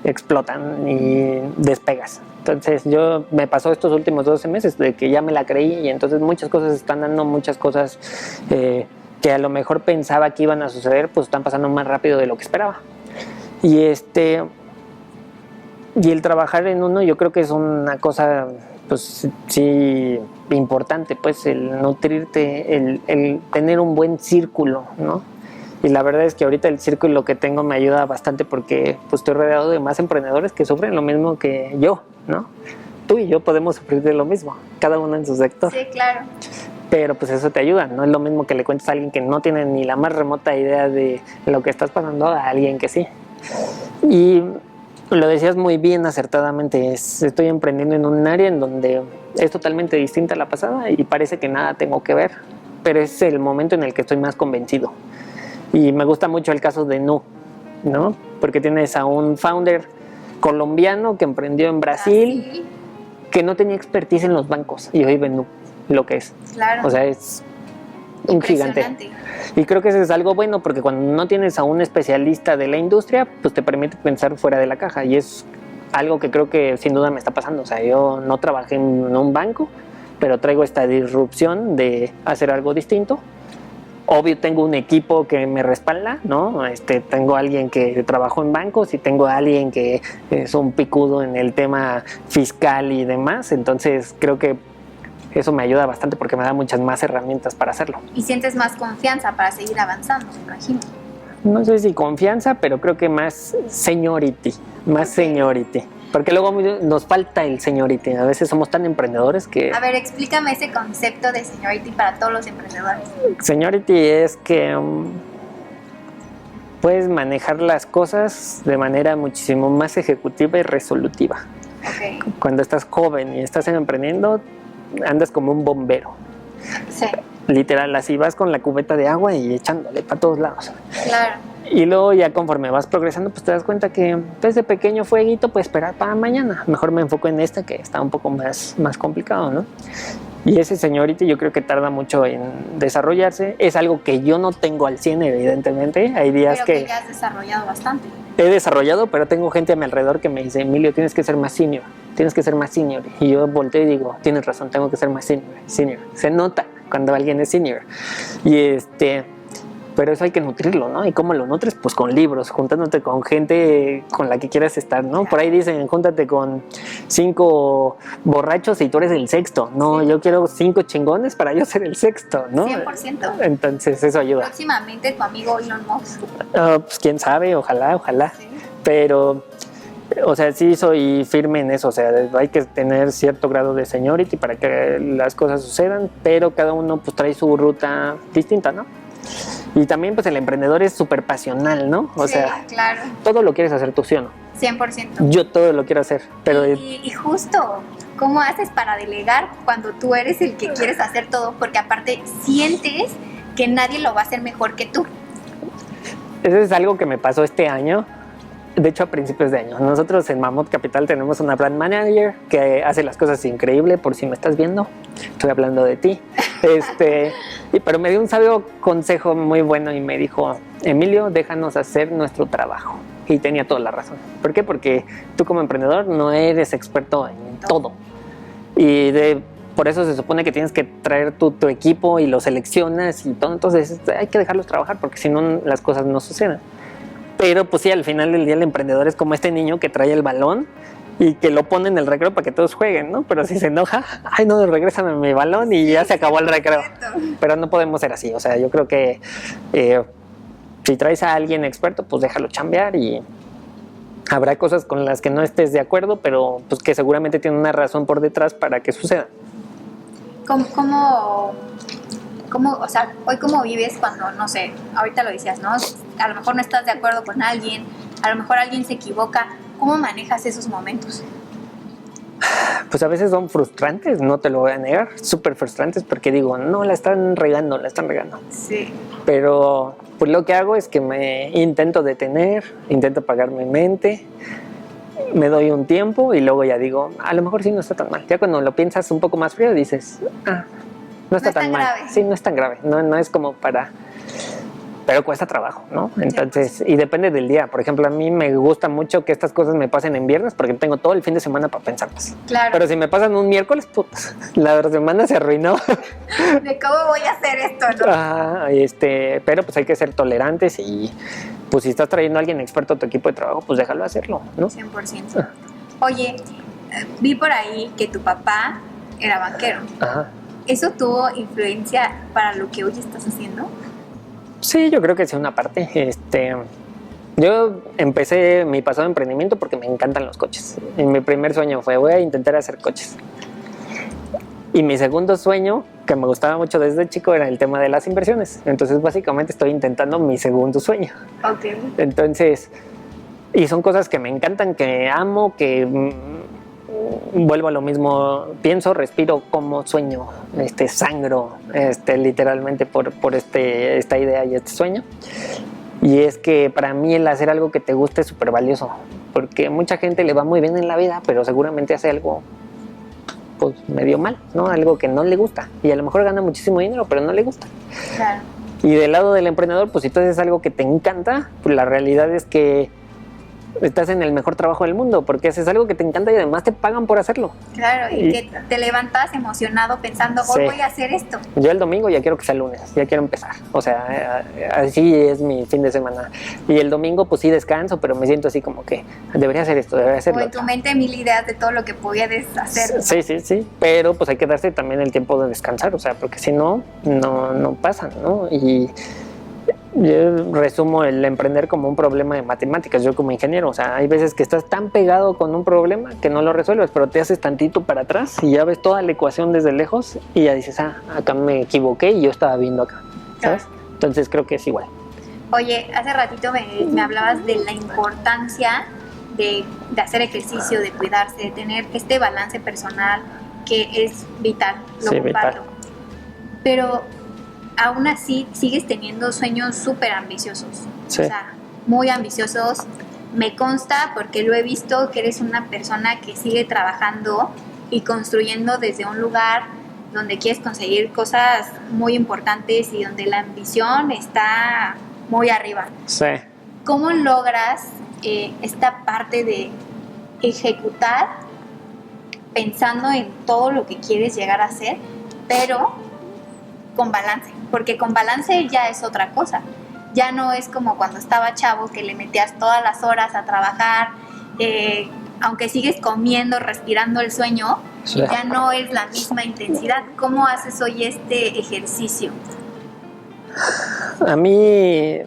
explotan y despegas. Entonces me pasó estos últimos 12 meses de que ya me la creí y entonces muchas cosas están dando, muchas cosas que a lo mejor pensaba que iban a suceder, pues están pasando más rápido de lo que esperaba. Y el trabajar en uno yo creo que es una cosa, pues sí, importante, pues el nutrirte, el tener un buen círculo, ¿no? Y la verdad es que ahorita el círculo que tengo me ayuda bastante porque pues estoy rodeado de más emprendedores que sufren lo mismo que yo, ¿no? Tú y yo podemos sufrir de lo mismo, cada uno en su sector. Sí, claro. Pero pues eso te ayuda, no es lo mismo que le cuentes a alguien que no tiene ni la más remota idea de lo que estás pasando a alguien que sí. Y lo decías muy bien acertadamente, estoy emprendiendo en un área en donde es totalmente distinta a la pasada y parece que nada tengo que ver, pero es el momento en el que estoy más convencido. Y me gusta mucho el caso de Nu, ¿no? Porque tienes a un founder colombiano que emprendió en Brasil. que no tenía expertise en los bancos y hoy ven lo que es. Claro. O sea, es un gigante. Y creo que eso es algo bueno porque cuando no tienes a un especialista de la industria, pues te permite pensar fuera de la caja y es algo que creo que sin duda me está pasando. O sea, yo no trabajé en un banco, pero traigo esta disrupción de hacer algo distinto. Obvio tengo un equipo que me respalda, ¿no? Tengo a alguien que trabajó en bancos y tengo a alguien que es un picudo en el tema fiscal y demás. Entonces creo que eso me ayuda bastante porque me da muchas más herramientas para hacerlo. Y sientes más confianza para seguir avanzando, me imagino. No sé si confianza, pero creo que más seniority, porque luego nos falta el seniority. A veces somos tan emprendedores que... A ver, explícame ese concepto de seniority para todos los emprendedores. Seniority es que puedes manejar las cosas de manera muchísimo más ejecutiva y resolutiva. Okay. Cuando estás joven y estás emprendiendo, andas como un bombero. Sí. Literal, así vas con la cubeta de agua y echándole para todos lados. Claro. Y luego ya conforme vas progresando, pues te das cuenta que ese pequeño fueguito puedes esperar para mañana. Mejor me enfoco en que está un poco más complicado, ¿no? Y ese seniority yo creo que tarda mucho en desarrollarse. Es algo que yo no tengo al 100, evidentemente. Hay días pero que ya has desarrollado bastante. He desarrollado, pero tengo gente a mi alrededor que me dice, Emilio, tienes que ser más senior. Y yo volteo y digo, tienes razón, tengo que ser más senior. Se nota cuando alguien es senior. Y pero eso hay que nutrirlo, ¿no? ¿Y cómo lo nutres? Pues con libros, juntándote con gente con la que quieras estar, ¿no? Por ahí dicen, júntate con 5 borrachos y tú eres el sexto. No, sí. Yo quiero 5 chingones para yo ser el sexto, ¿no? 100%. Entonces eso ayuda. Próximamente tu amigo Elon Musk. Pues quién sabe, ojalá. Sí. Pero, o sea, sí soy firme en eso. O sea, hay que tener cierto grado de seniority para que las cosas sucedan, pero cada uno pues trae su ruta distinta, ¿no? Y también pues el emprendedor es súper pasional, ¿no? O sea, claro. Todo lo quieres hacer tú, ¿sí o no? 100%. Yo todo lo quiero hacer, pero... Y justo, ¿cómo haces para delegar cuando tú eres el que quieres hacer todo? Porque aparte sientes que nadie lo va a hacer mejor que tú. Eso es algo que me pasó este año. De hecho, a principios de año. Nosotros en Mammoth Capital tenemos una brand manager que hace las cosas increíble, por si me estás viendo. Estoy hablando de ti. Pero me dio un sabio consejo muy bueno y me dijo, Emilio, déjanos hacer nuestro trabajo. Y tenía toda la razón. ¿Por qué? Porque tú como emprendedor no eres experto en todo. Y por eso se supone que tienes que traer tu equipo y lo seleccionas y todo. Entonces hay que dejarlos trabajar porque si no las cosas no suceden. Pero pues sí, al final del día el emprendedor es como este niño que trae el balón y que lo pone en el recreo para que todos jueguen, ¿no? Pero si se enoja, ay no, regrésame mi balón y ya se acabó el recreo. Pero no podemos ser así, o sea, yo creo que si traes a alguien experto, pues déjalo chambear y habrá cosas con las que no estés de acuerdo, pero pues que seguramente tiene una razón por detrás para que suceda. O sea, hoy cómo vives cuando, no sé, ahorita lo decías, ¿no? A lo mejor no estás de acuerdo con alguien, a lo mejor alguien se equivoca. ¿Cómo manejas esos momentos? Pues a veces son frustrantes, no te lo voy a negar, súper frustrantes porque digo, no, la están regando. Sí. Pero pues lo que hago es que me intento detener, intento apagar mi mente, me doy un tiempo y luego ya digo, a lo mejor sí no está tan mal. Ya cuando lo piensas un poco más frío dices, no está tan mal. Grave. Sí, no es tan grave, no es como para... Pero cuesta trabajo, ¿no? Entonces, y depende del día. Por ejemplo, a mí me gusta mucho que estas cosas me pasen en viernes porque tengo todo el fin de semana para pensarlas. Claro. Pero si me pasan un miércoles, putas, la semana se arruinó. ¿De cómo voy a hacer esto, no? Pero pues hay que ser tolerantes y pues si estás trayendo a alguien experto a tu equipo de trabajo, pues déjalo hacerlo, ¿no? 100%. Oye, vi por ahí que tu papá era banquero. Ajá. ¿Eso tuvo influencia para lo que hoy estás haciendo? Sí, yo creo que sí, una parte. Yo empecé mi pasado de emprendimiento porque me encantan los coches. Y mi primer sueño fue, voy a intentar hacer coches. Y mi segundo sueño, que me gustaba mucho desde chico, era el tema de las inversiones. Entonces, básicamente estoy intentando mi segundo sueño. Okay. Entonces, y son cosas que me encantan, que amo, que... vuelvo a lo mismo, pienso, respiro, como sueño, sangro, literalmente por esta idea y este sueño. Y es que para mí el hacer algo que te guste es súper valioso, porque mucha gente le va muy bien en la vida, pero seguramente hace algo pues medio mal, ¿no? Algo que no le gusta. Y a lo mejor gana muchísimo dinero, pero no le gusta. Claro. Y del lado del emprendedor, pues si tú haces algo que te encanta, pues la realidad es que estás en el mejor trabajo del mundo, porque haces algo que te encanta y además te pagan por hacerlo. Claro, y que te levantas emocionado pensando, hoy voy a hacer esto. Yo el domingo ya quiero que sea lunes, ya quiero empezar. O sea, así es mi fin de semana. Y el domingo pues sí descanso, pero me siento así como que debería hacer esto, debería hacerlo. O en tu mente 1000 ideas de todo lo que puedes hacer. Sí, pero pues hay que darse también el tiempo de descansar, o sea, porque si no, no pasan, ¿no? Y yo resumo el emprender como un problema de matemáticas, yo como ingeniero, o sea, hay veces que estás tan pegado con un problema que no lo resuelves, pero te haces tantito para atrás y ya ves toda la ecuación desde lejos y ya dices, acá me equivoqué y yo estaba viendo acá, ¿sabes? Entonces creo que es igual. Oye, hace ratito me hablabas de la importancia de hacer ejercicio, de cuidarse, de tener este balance personal que es vital, lo comparto. Vital. Pero aún así sigues teniendo sueños súper ambiciosos, sí. O sea, muy ambiciosos. Me consta porque lo he visto que eres una persona que sigue trabajando y construyendo desde un lugar donde quieres conseguir cosas muy importantes y donde la ambición está muy arriba. Sí. ¿Cómo logras esta parte de ejecutar pensando en todo lo que quieres llegar a hacer, pero con balance? Porque con balance ya es otra cosa. Ya no es como cuando estaba chavo que le metías todas las horas a trabajar, aunque sigues comiendo, respirando el sueño, sí. Ya no es la misma intensidad. ¿Cómo haces hoy este ejercicio? A mí,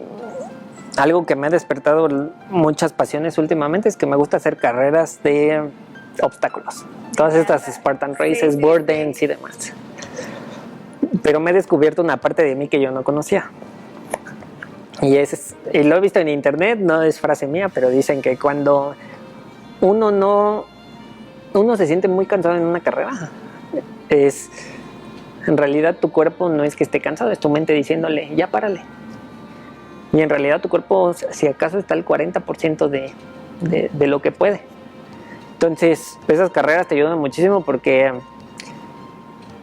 algo que me ha despertado muchas pasiones últimamente es que me gusta hacer carreras de obstáculos. Todas estas Spartan Races, sí, Board Dance y demás. Pero me he descubierto una parte de mí que yo no conocía. Y lo he visto en internet, no es frase mía, pero dicen que cuando uno se siente muy cansado en una carrera, en realidad tu cuerpo no es que esté cansado, es tu mente diciéndole, ya párale. Y en realidad tu cuerpo, si acaso, está al 40% de lo que puede. Entonces, esas carreras te ayudan muchísimo porque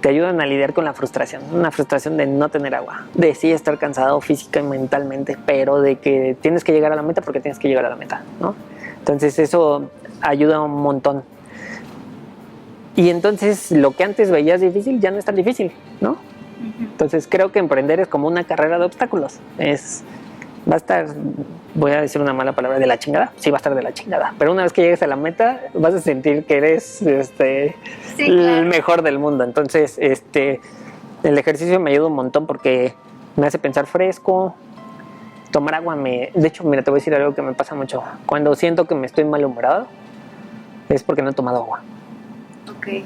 te ayudan a lidiar con la frustración, una frustración de no tener agua, de sí estar cansado física y mentalmente, pero de que tienes que llegar a la meta porque tienes que llegar a la meta, ¿no? Entonces eso ayuda un montón. Y entonces lo que antes veías difícil ya no es tan difícil, ¿no? Entonces creo que emprender es como una carrera de obstáculos. Va a estar, voy a decir una mala palabra, de la chingada. Sí, va a estar de la chingada. Pero una vez que llegues a la meta, vas a sentir que eres sí, claro, el mejor del mundo. Entonces, el ejercicio me ayuda un montón porque me hace pensar fresco. Tomar agua de hecho, mira, te voy a decir algo que me pasa mucho. Cuando siento que me estoy malhumorado, es porque no he tomado agua. Ok.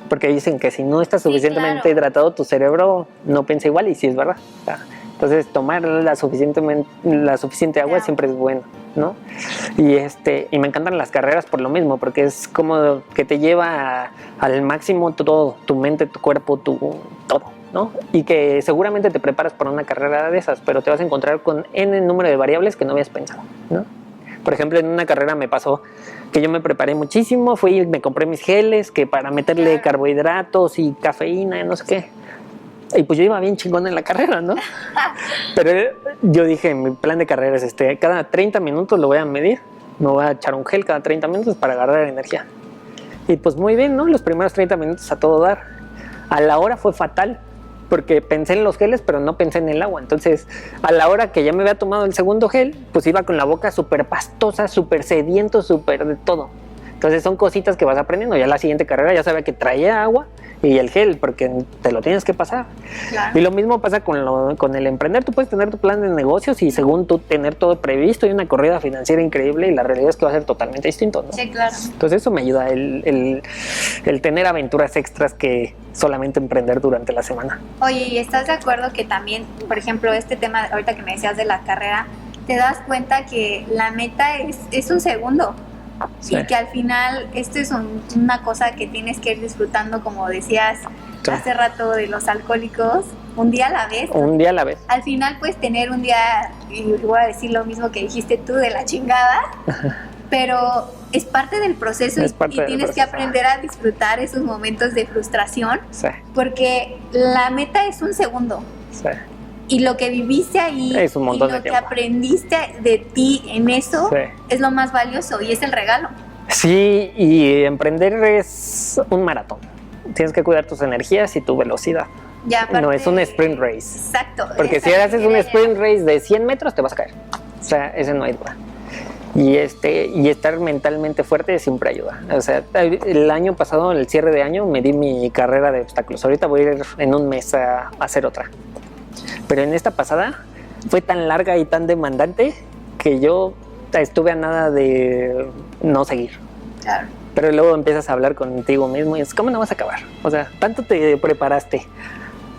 Porque dicen que si no estás suficientemente hidratado, tu cerebro no piensa igual, y sí es verdad. O sea, entonces tomar la suficiente agua siempre es bueno, ¿no? Y me encantan las carreras por lo mismo, porque es como que te lleva al máximo todo, tu mente, tu cuerpo, todo, ¿no? Y que seguramente te preparas para una carrera de esas, pero te vas a encontrar con N número de variables que no habías pensado, ¿no? Por ejemplo, en una carrera me pasó que yo me preparé muchísimo, fui y me compré mis geles que para meterle carbohidratos y cafeína y no sé qué. Y pues yo iba bien chingón en la carrera, ¿no? Pero yo dije, mi plan de carrera es cada 30 minutos lo voy a medir, me voy a echar un gel cada 30 minutos para agarrar energía. Y pues muy bien, ¿no? Los primeros 30 minutos a todo dar. A la hora fue fatal, porque pensé en los geles, pero no pensé en el agua. Entonces, a la hora que ya me había tomado el segundo gel, pues iba con la boca súper pastosa, súper sediento, súper de todo. Entonces son cositas que vas aprendiendo. Ya la siguiente carrera ya sabía que traía agua y el gel, porque te lo tienes que pasar. Claro. Y lo mismo pasa con el emprender. Tú puedes tener tu plan de negocios y según tú tener todo previsto y una corrida financiera increíble, y la realidad es que va a ser totalmente distinto, ¿no? Sí, claro. Entonces eso me ayuda, el tener aventuras extras que solamente emprender durante la semana. Oye, ¿y estás de acuerdo que también, por ejemplo, este tema ahorita que me decías de la carrera, te das cuenta que la meta es un segundo? Sí. Y que al final esto es una cosa que tienes que ir disfrutando, como decías hace rato de los alcohólicos, un día a la vez. Un día a la vez. Al final puedes tener un día, y voy a decir lo mismo que dijiste tú, de la chingada, pero es parte del proceso y tienes que aprender a disfrutar esos momentos de frustración, sí, porque la meta es un segundo. sí. Y lo que viviste ahí Es un y montón lo de que tiempo. aprendiste de ti en eso Sí. es lo más valioso y es el regalo. Sí, y emprender es un maratón. Tienes que cuidar tus energías y tu velocidad. Ya, aparte, No es un sprint race. Exacto. Porque si haces un sprint race de 100 metros, te vas a caer. O sea, ese no hay duda. Y estar mentalmente fuerte siempre ayuda. O sea, el año pasado, en el cierre de año, me di mi carrera de obstáculos. Ahorita voy a ir en un mes a hacer otra. Pero en esta pasada fue tan larga y tan demandante que yo estuve a nada de no seguir. Claro. Pero luego empiezas a hablar contigo mismo y es, ¿cómo no vas a acabar? O sea, tanto te preparaste,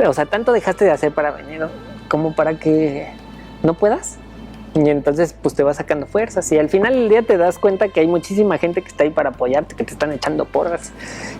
o sea, tanto dejaste de hacer para venir, como para que no puedas. Y entonces pues te vas sacando fuerzas y al final del día te das cuenta que hay muchísima gente que está ahí para apoyarte, que te están echando porras.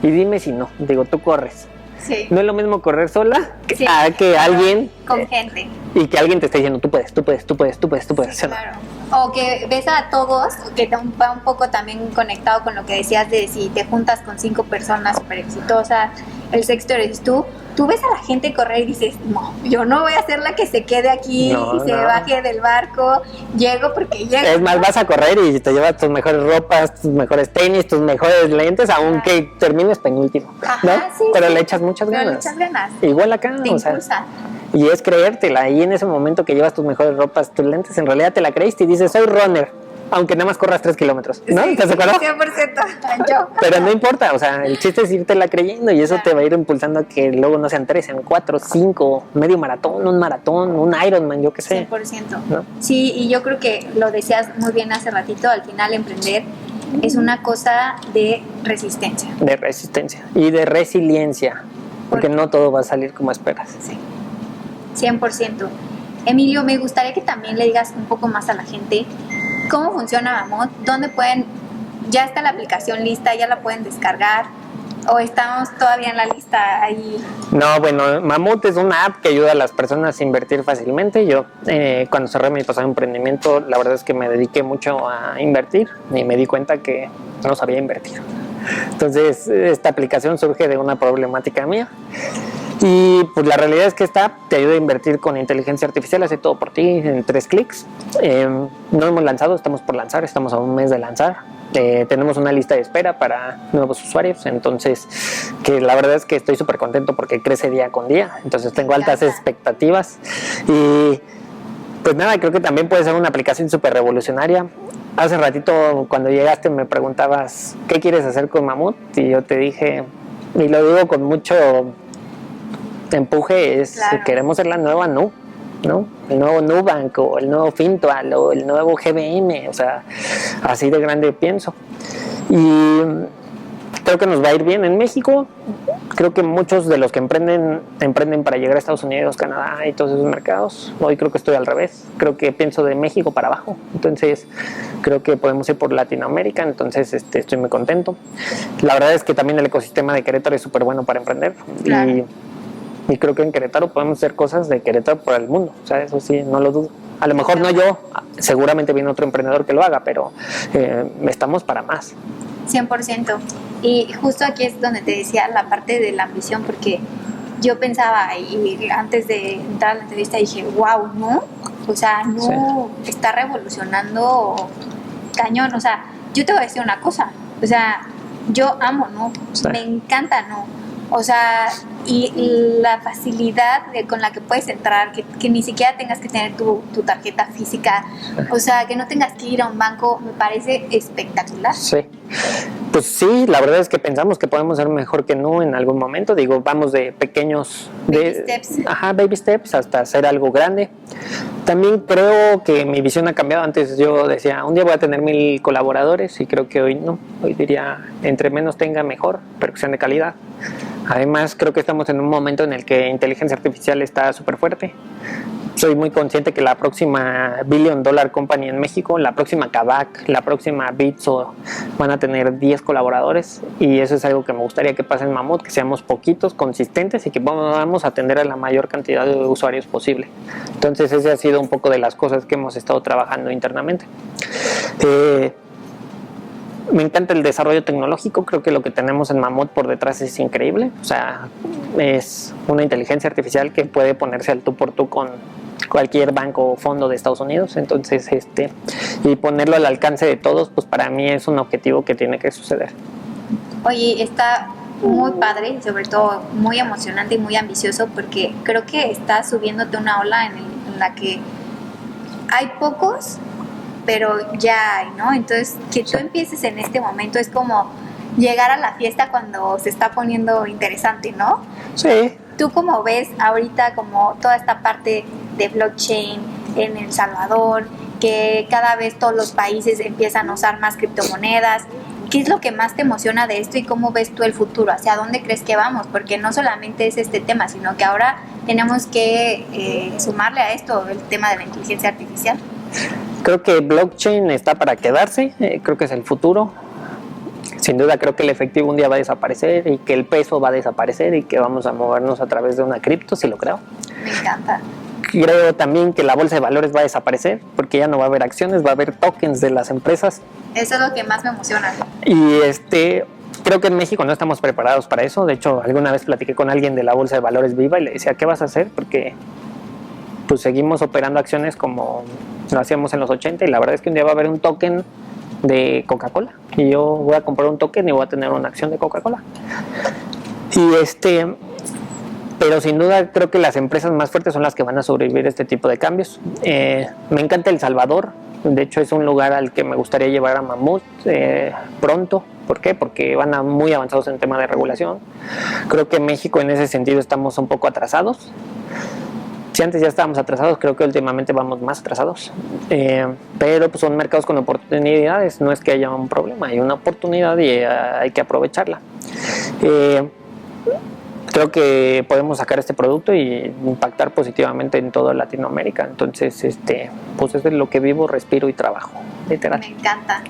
Y dime si no, digo, tú corres. Sí. No es lo mismo correr sola Sí, a que alguien con gente. y que alguien te esté diciendo tú puedes, tú puedes, tú puedes, tú puedes, tú puedes. Sí, claro. O que ves a todos, que va un poco también conectado con lo que decías de si te juntas con 5 personas súper exitosas, el sexto eres tú ves a la gente correr y dices, no, yo no voy a ser la que se quede aquí y se baje del barco, llego porque llego. Es más, vas a correr y te llevas tus mejores ropas, tus mejores tenis, tus mejores lentes, aunque termines penúltimo. Ajá, ¿no? sí, pero sí. le echas muchas ganas. Le echas ganas. Igual acá, te impulsa. Y es creértela, y en ese momento que llevas tus mejores ropas, tus lentes, en realidad te la creíste y dices, soy runner, aunque nada más corras 3 kilómetros, ¿no? Sí, ¿Estás de acuerdo? 100% yo. Pero no importa, o sea, el chiste es irte la creyendo y eso te va a ir impulsando a que luego no sean 3, sean 4, 5, medio maratón, un Ironman, yo qué sé. 100%. ¿No? Sí, y yo creo que lo decías muy bien hace ratito, al final emprender es una cosa de resistencia. De resistencia y de resiliencia, porque no todo va a salir como esperas. Sí, 100%. Emilio, me gustaría que también le digas un poco más a la gente cómo funciona Mamut, dónde pueden, ya está la aplicación lista, ya la pueden descargar, o estamos todavía en la lista ahí. No, bueno, Mamut es una app que ayuda a las personas a invertir fácilmente. Yo cuando cerré mi pasado emprendimiento, la verdad es que me dediqué mucho a invertir y me di cuenta que no sabía invertir. Entonces esta aplicación surge de una problemática mía y pues la realidad es que esta app te ayuda a invertir con inteligencia artificial, hace todo por ti en 3 clics. No hemos lanzado, estamos por lanzar, estamos a un mes de lanzar. Tenemos una lista de espera para nuevos usuarios, entonces que la verdad es que estoy súper contento porque crece día con día, entonces tengo altas expectativas y pues nada, creo que también puede ser una aplicación súper revolucionaria. Hace ratito cuando llegaste me preguntabas ¿qué quieres hacer con Mamut? Y yo te dije, y lo digo con mucho empuje, es claro. Queremos ser la nueva Nu, ¿no? El nuevo Nubank o el nuevo Fintual o el nuevo GBM, o sea, así de grande pienso. Y creo que nos va a ir bien en México. Creo que muchos de los que emprenden para llegar a Estados Unidos, Canadá y todos esos mercados. Hoy creo que estoy al revés. Creo que pienso de México para abajo. Entonces, creo que podemos ir por Latinoamérica. Entonces, estoy muy contento. La verdad es que también el ecosistema de Querétaro es súper bueno para emprender. Claro. Y creo que en Querétaro podemos hacer cosas de Querétaro para el mundo. O sea, eso sí, no lo dudo. A lo mejor no yo, seguramente viene otro emprendedor que lo haga, pero estamos para más. 100%. Y justo aquí es donde te decía la parte de la ambición, porque yo pensaba, y antes de entrar a la entrevista dije, wow, ¿no? O sea, no sí. Está revolucionando cañón. O sea, yo te voy a decir una cosa, o sea, yo amo, ¿no? Sí. Me encanta, ¿no? O sea, y la facilidad con la que puedes entrar, que ni siquiera tengas que tener tu tarjeta física, o sea, que no tengas que ir a un banco, me parece espectacular. Sí, pues sí, la verdad es que pensamos que podemos ser mejor que No en algún momento, digo, vamos de pequeños baby steps. Ajá, baby steps hasta hacer algo grande. También creo que mi visión ha cambiado. Antes yo decía, un día voy a tener 1000 colaboradores y creo que hoy no, hoy diría, entre menos tenga mejor, pero que sean de calidad. Además, creo que estamos en un momento en el que inteligencia artificial está súper fuerte. Soy muy consciente que la próxima $1 billion company en México, la próxima Kavak, la próxima Bitso van a tener 10 colaboradores y eso es algo que me gustaría que pase en Mamut, que seamos poquitos, consistentes y que podamos atender a la mayor cantidad de usuarios posible. Entonces ese ha sido un poco de las cosas que hemos estado trabajando internamente. Me encanta el desarrollo tecnológico, creo que lo que tenemos en Mamut por detrás es increíble, o sea, es una inteligencia artificial que puede ponerse al tú por tú con cualquier banco o fondo de Estados Unidos, entonces y ponerlo al alcance de todos, pues para mí es un objetivo que tiene que suceder. Oye, está muy padre y sobre todo muy emocionante y muy ambicioso, porque creo que está subiéndote una ola en la que hay pocos, pero ya hay, ¿no? Entonces, que tú empieces en este momento es como llegar a la fiesta cuando se está poniendo interesante, ¿no? Sí. ¿Tú cómo ves ahorita como toda esta parte de blockchain en El Salvador, que cada vez todos los países empiezan a usar más criptomonedas? ¿Qué es lo que más te emociona de esto y cómo ves tú el futuro? ¿Hacia dónde crees que vamos? Porque no solamente es este tema, sino que ahora tenemos que sumarle a esto el tema de la inteligencia artificial. Creo que blockchain está para quedarse, creo que es el futuro. Sin duda creo que el efectivo un día va a desaparecer y que el peso va a desaparecer y que vamos a movernos a través de una cripto, sí lo creo. Me encanta. Creo también que la bolsa de valores va a desaparecer porque ya no va a haber acciones, va a haber tokens de las empresas. Eso es lo que más me emociona. Y creo que en México no estamos preparados para eso. De hecho, alguna vez platiqué con alguien de la bolsa de valores Viva y le decía, ¿qué vas a hacer? Porque pues seguimos operando acciones como lo hacíamos en los 80 y la verdad es que un día va a haber un token de Coca-Cola y yo voy a comprar un token y voy a tener una acción de Coca-Cola. Pero sin duda creo que las empresas más fuertes son las que van a sobrevivir este tipo de cambios. Me encanta El Salvador, de hecho es un lugar al que me gustaría llevar a Mamut pronto. ¿Por qué? Porque van muy avanzados en tema de regulación. Creo que México en ese sentido estamos un poco atrasados. Si antes ya estábamos atrasados, creo que últimamente vamos más atrasados. Pero pues son mercados con oportunidades, no es que haya un problema, hay una oportunidad y hay que aprovecharla. Creo que podemos sacar este producto y impactar positivamente en toda Latinoamérica. Entonces, pues es de lo que vivo, respiro y trabajo, literal. Me encanta.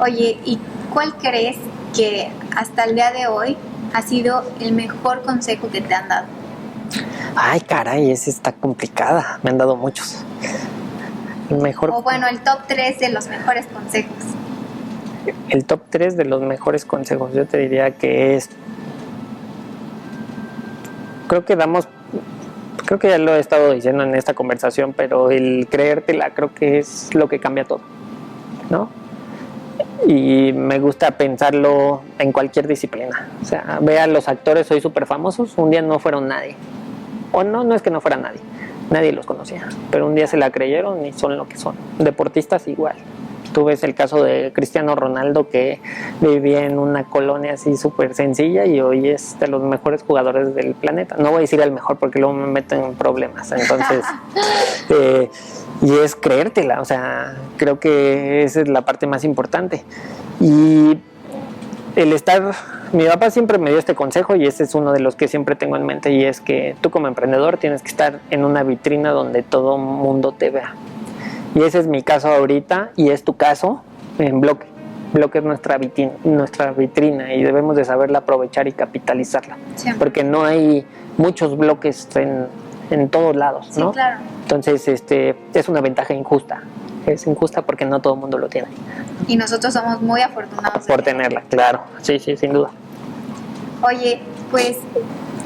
Oye, ¿y cuál crees que hasta el día de hoy ha sido el mejor consejo que te han dado? Ay, caray, esa está complicada. Me han dado muchos. El mejor. O bueno, el top 3 de los mejores consejos. El top 3 de los mejores consejos, yo te diría que es. Creo que ya lo he estado diciendo en esta conversación, pero el creértela creo que es lo que cambia todo, ¿no? Y me gusta pensarlo en cualquier disciplina. O sea, ve a los actores hoy súper famosos, un día no fueron nadie. O no es que no fuera nadie los conocía, pero un día se la creyeron y son lo que son. Deportistas igual. Tú ves el caso de Cristiano Ronaldo, que vivía en una colonia así súper sencilla y hoy es de los mejores jugadores del planeta. No voy a decir el mejor porque luego me meten en problemas. Entonces, y es creértela. O sea, creo que esa es la parte más importante. Y mi papá siempre me dio este consejo y ese es uno de los que siempre tengo en mente, y es que tú como emprendedor tienes que estar en una vitrina donde todo mundo te vea. Y ese es mi caso ahorita y es tu caso en Bloque. Bloque es nuestra vitrina y debemos de saberla aprovechar y capitalizarla. Siempre. Porque no hay muchos bloques en todos lados, ¿no? Sí, claro. Entonces, es una ventaja injusta. Es injusta porque no todo el mundo lo tiene. Y nosotros somos muy afortunados por tenerla, claro. Sí, sin duda. Oye, pues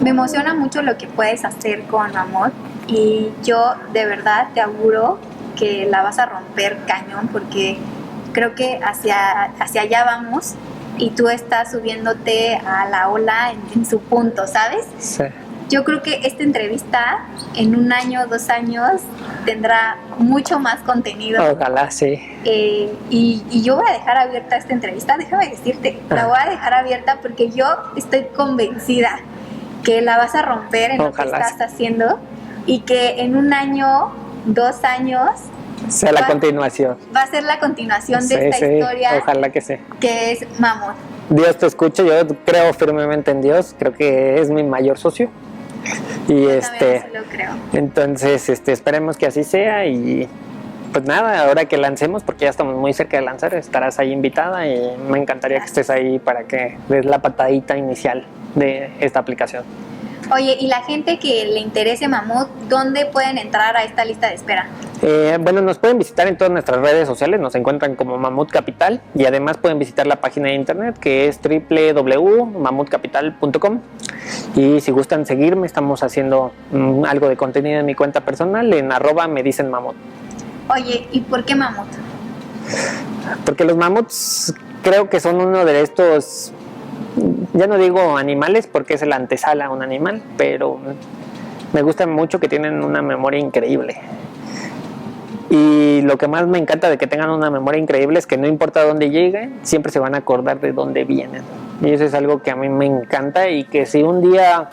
me emociona mucho lo que puedes hacer con Mamut y yo de verdad te auguro que la vas a romper cañón, porque creo que hacia allá vamos y tú estás subiéndote a la ola en su punto, ¿sabes? Sí. Yo creo que esta entrevista en 1 año, 2 años tendrá mucho más contenido. Ojalá, sí. Y yo voy a dejar abierta esta entrevista, déjame decirte, la voy a dejar abierta porque yo estoy convencida que la vas a romper en Ojalá, lo que estás haciendo y que en 1 año, 2 años sea la continuación. Va a ser la continuación de esta historia. Ojalá que sí. Que es Mamut. Dios te escuche, yo creo firmemente en Dios, creo que es mi mayor socio. Y yo también lo creo. Entonces, esperemos que así sea y pues nada, ahora que lancemos, porque ya estamos muy cerca de lanzar, estarás ahí invitada y me encantaría que estés ahí para que des la patadita inicial de esta aplicación. Oye, y la gente que le interese Mamut, ¿dónde pueden entrar a esta lista de espera? Bueno, nos pueden visitar en todas nuestras redes sociales, nos encuentran como Mamut Capital y además pueden visitar la página de internet que es www.mamutcapital.com y si gustan seguirme, estamos haciendo algo de contenido en mi cuenta personal en @medicenmamut. Oye, ¿y por qué Mamut? Porque los mamuts creo que son uno de estos, ya no digo animales porque es la antesala a un animal, pero me gusta mucho que tienen una memoria increíble. Y lo que más me encanta de que tengan una memoria increíble es que no importa dónde lleguen, siempre se van a acordar de dónde vienen. Y eso es algo que a mí me encanta y que si un día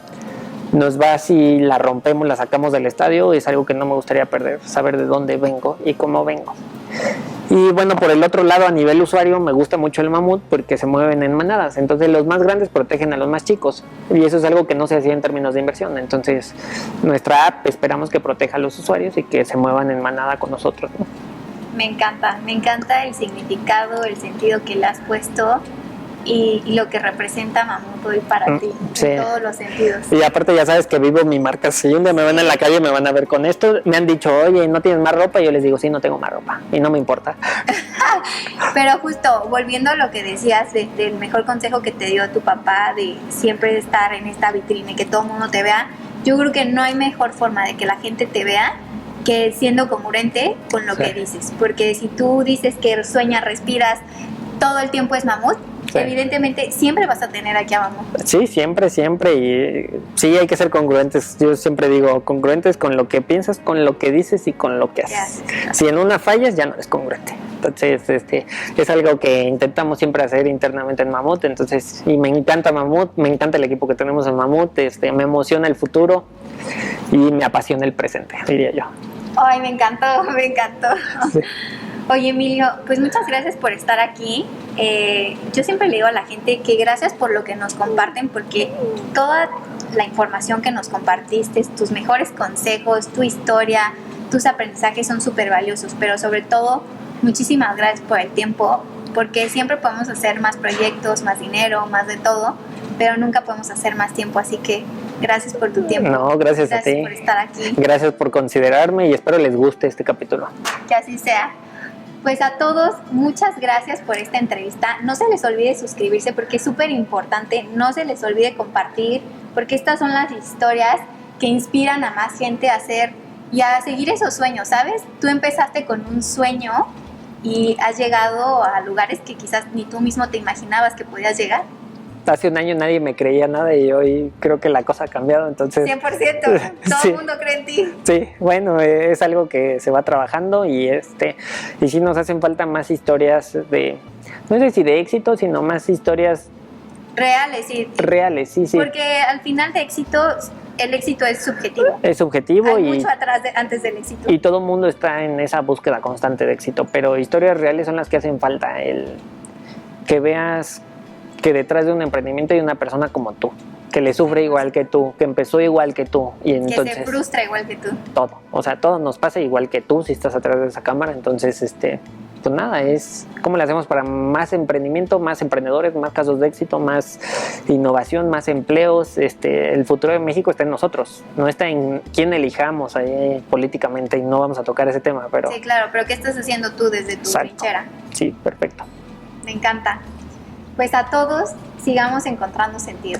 nos va así, la rompemos, la sacamos del estadio, es algo que no me gustaría perder, saber de dónde vengo y cómo vengo. Y bueno, por el otro lado, a nivel usuario, me gusta mucho el mamut porque se mueven en manadas. Entonces los más grandes protegen a los más chicos. Y eso es algo que no se hacía en términos de inversión. Entonces nuestra app esperamos que proteja a los usuarios y que se muevan en manada con nosotros, ¿no? Me encanta el significado, el sentido que le has puesto y lo que representa Mamut hoy para ti, Sí. en todos los sentidos. Y aparte ya sabes que vivo mi marca. Si un día me ven en la calle me van a ver con esto. Me han dicho, oye, ¿no tienes más ropa? Y yo les digo, sí, no tengo más ropa. Y no me importa. Pero justo, volviendo a lo que decías del mejor consejo que te dio tu papá de siempre estar en esta vitrina y que todo el mundo te vea, yo creo que no hay mejor forma de que la gente te vea que siendo congruente con lo que dices. Porque si tú dices que sueñas, respiras, todo el tiempo es Mamut, evidentemente siempre vas a tener aquí a Mamut. Sí, siempre. Y sí, hay que ser congruentes. Yo siempre digo, congruentes con lo que piensas, con lo que dices y con lo que haces. Si en una fallas, ya no eres congruente. Entonces, es algo que intentamos siempre hacer internamente en Mamut. Entonces, y me encanta Mamut, me encanta el equipo que tenemos en Mamut. Me emociona el futuro y me apasiona el presente, diría yo. Ay, me encantó. Sí. Oye, Emilio, pues muchas gracias por estar aquí. Yo siempre le digo a la gente que gracias por lo que nos comparten, porque toda la información que nos compartiste, tus mejores consejos, tu historia, tus aprendizajes son súper valiosos, pero sobre todo, muchísimas gracias por el tiempo, porque siempre podemos hacer más proyectos, más dinero, más de todo, pero nunca podemos hacer más tiempo, así que gracias por tu tiempo. No, gracias a ti. Gracias por estar aquí. Gracias por considerarme y espero les guste este capítulo. Que así sea. Pues a todos, muchas gracias por esta entrevista. No se les olvide suscribirse porque es súper importante. No se les olvide compartir porque estas son las historias que inspiran a más gente a hacer y a seguir esos sueños, ¿sabes? Tú empezaste con un sueño y has llegado a lugares que quizás ni tú mismo te imaginabas que podías llegar. Hace un año nadie me creía nada y hoy creo que la cosa ha cambiado, entonces... 100%, todo Sí. el mundo cree en ti. Sí, bueno, es algo que se va trabajando y sí nos hacen falta más historias no sé si de éxito, sino más historias Reales, sí. reales, sí. Porque al final de éxito, el éxito es subjetivo. Es subjetivo Hay y mucho atrás antes del éxito. y todo el mundo está en esa búsqueda constante de éxito, pero historias reales son las que hacen falta, que veas que detrás de un emprendimiento hay una persona como tú, que le sufre igual que tú, que empezó igual que tú y entonces que se frustra igual que tú. todo nos pasa igual que tú si estás atrás de esa cámara, entonces pues nada, es cómo le hacemos para más emprendimiento, más emprendedores, más casos de éxito, más innovación, más empleos. El futuro de México está en nosotros, no está en quién elijamos ahí políticamente y no vamos a tocar ese tema, pero... Sí, claro, pero ¿qué estás haciendo tú desde tu trinchera? Sí, perfecto. Me encanta. Pues a todos sigamos encontrando sentido.